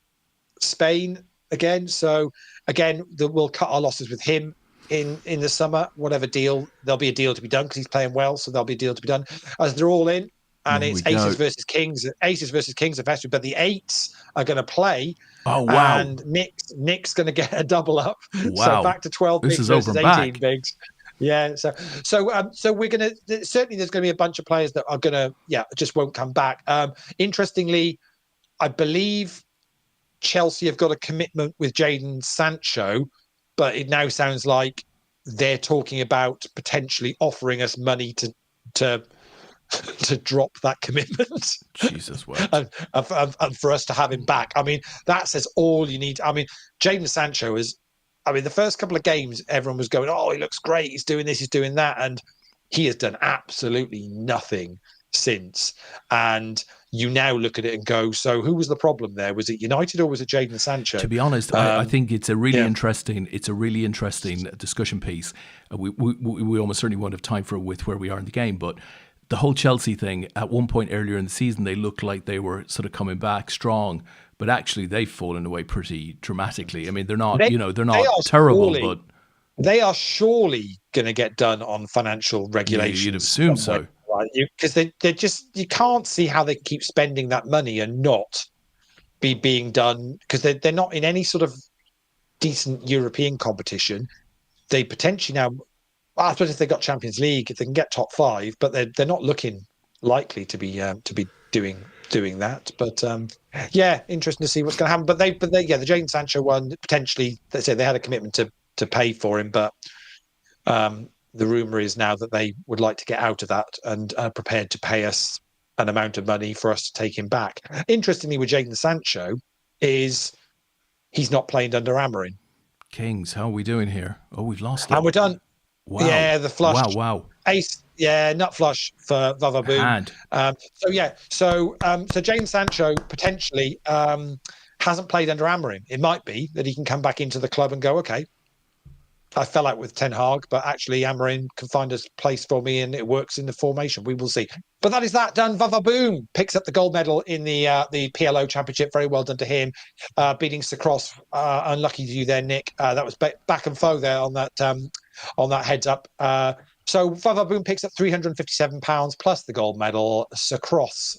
Spain again. So again, we'll cut our losses with him in the summer. Whatever deal, there'll be a deal to be done because he's playing well. So there'll be a deal to be done as they're all in. And it's aces versus kings. Aces versus kings are festive, but the eights are going to play. Oh wow! And Nick's going to get a double up. Wow! So back to 12 bigs versus 18 bigs. Yeah. So we're going to certainly there's going to be a bunch of players that are going to just won't come back. Interestingly, I believe Chelsea have got a commitment with Jadon Sancho, but it now sounds like they're talking about potentially offering us money to drop that commitment. Jesus, wow. and for us to have him back. I mean, that says all you need. I mean, Jadon Sancho the first couple of games, everyone was going, oh, he looks great. He's doing this, he's doing that. And he has done absolutely nothing since. And you now look at it and go, so who was the problem there? Was it United or was it Jadon Sancho? To be honest, I think it's a really interesting discussion piece. We almost certainly won't have time for it with where we are in the game, but the whole Chelsea thing, at one point earlier in the season, they looked like they were sort of coming back strong, but actually they've fallen away pretty dramatically. I mean, they're not terrible, but they are surely going to get done on financial regulations. Yeah, you'd assume so, right? Because you can't see how they keep spending that money and not be being done, because they're not in any sort of decent European competition. They potentially now. I suppose if they got Champions League, if they can get top 5, but they're not looking likely to be doing that. But interesting to see what's going to happen. But the Jadon Sancho one, potentially, they said they had a commitment to pay for him, but the rumor is now that they would like to get out of that and are prepared to pay us an amount of money for us to take him back. Interestingly, with Jadon Sancho, is he's not playing under Amorim. Kings, how are we doing here? Oh, we've lost it. And we're done. Wow. Yeah, the flush. Wow. Ace, nut flush for Vavaboom. So Jadon Sancho potentially hasn't played under Amorim. It might be that he can come back into the club and go, okay, I fell out with Ten Hag, but actually Amorim can find a place for me and it works in the formation. We will see. But that is that done. Vavaboom picks up the gold medal in the PLO Championship. Very well done to him. Beating Sacross. Unlucky to you there, Nick. That was back and foe there on that heads up. So Vavaboom picks up £357 plus the gold medal. Sacross,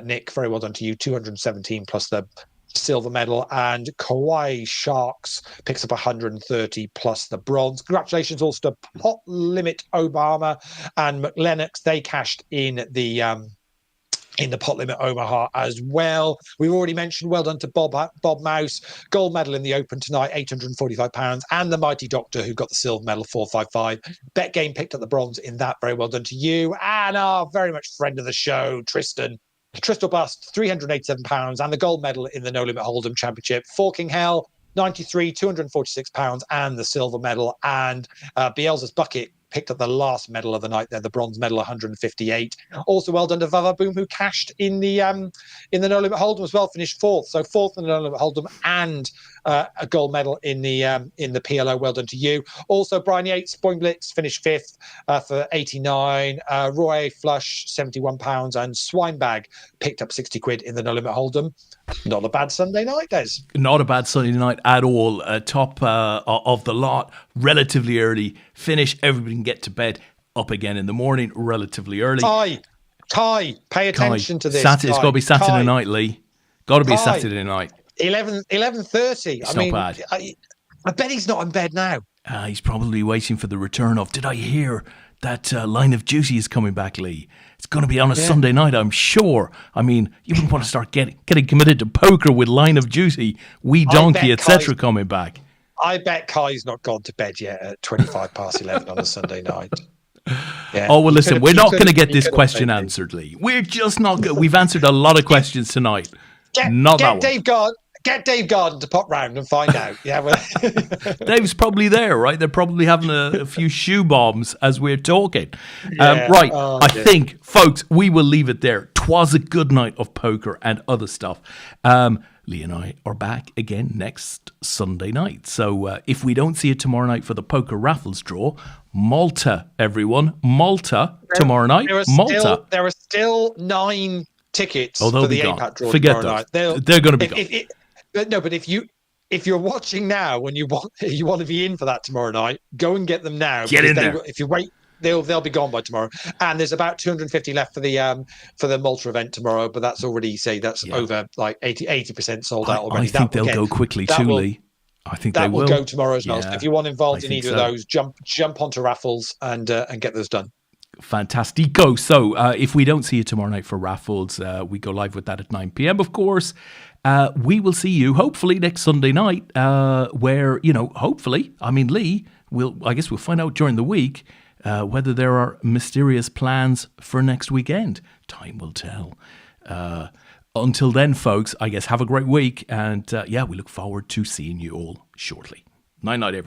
Nick, very well done to you. 217 plus the silver medal, and Kauai Sharks picks up 130 plus the bronze. Congratulations also to Pot Limit Obama and McLennox. They cashed in the Pot Limit Omaha as well. We've already mentioned well done to Bob Mouse, gold medal in the Open tonight, £845, and the Mighty Doctor who got the silver medal, 455. Bet Game picked up the bronze in that. Very well done to you, and our very much friend of the show, Tristan Bust, £387, and the gold medal in the No Limit Hold'em Championship. Forking Hell, 93, £246, and the silver medal. And Bielsa's Bucket picked up the last medal of the night there, the bronze medal, 158. Also well done to Vavaboom, who cashed in the No Limit Hold'em as well, finished fourth. So fourth in the No Limit Hold'em and a gold medal in the PLO. Well done to you. Also, Brian Yates, Boing Blitz, finished fifth for 89. Roy Flush, £71, and Swinebag picked up 60 quid in the No Limit Hold'em. Not a bad Sunday night, Des. Not a bad Sunday night at all. Top of the lot, relatively early finish. Everybody can get to bed, up again in the morning, relatively early. Ty, pay attention to this. It's got to be Saturday night, Lee. Got to be Saturday night. 11:30. It's not bad. I bet he's not in bed now. He's probably waiting for the return of, did I hear that Line of Duty is coming back, Lee? It's going to be on a Sunday night, I'm sure. I mean, you wouldn't want to start getting committed to poker with Line of Duty, Wee Donkey, etc. coming back. I bet Kai's not gone to bed yet at 25 past 11 on a Sunday night. Yeah. Oh, well, listen, we're not going to get this question answered, Lee. We're just not going. We've answered a lot of questions tonight. Get Dave Garden to pop round and find out. Yeah, well. Dave's probably there, right? They're probably having a few shoe bombs as we're talking. Right, I think, folks, we will leave it there. 'Twas a good night of poker and other stuff. Lee and I are back again next Sunday night. So if we don't see you tomorrow night for the poker raffles draw, Malta, everyone. Malta tomorrow night. There are still 9 tickets for the APAT draw. Forget those. They're going to be gone. But if you're watching now and you want to be in for that tomorrow night, go and get them now. Get in there. If you wait, they'll be gone by tomorrow. And there's about 250 left for the Malta event tomorrow, but that's already over like 80% sold out already. I think they'll go quickly too, Lee. I think they will. That will go tomorrow as well. So if you want involved in either of those, jump onto raffles and get those done. Fantastico. So if we don't see you tomorrow night for raffles, we go live with that at 9 p.m. of course. We will see you hopefully next Sunday night, where, hopefully, Lee, we'll find out during the week whether there are mysterious plans for next weekend. Time will tell. Until then, folks, I guess have a great week, and we look forward to seeing you all shortly. Night, everyone.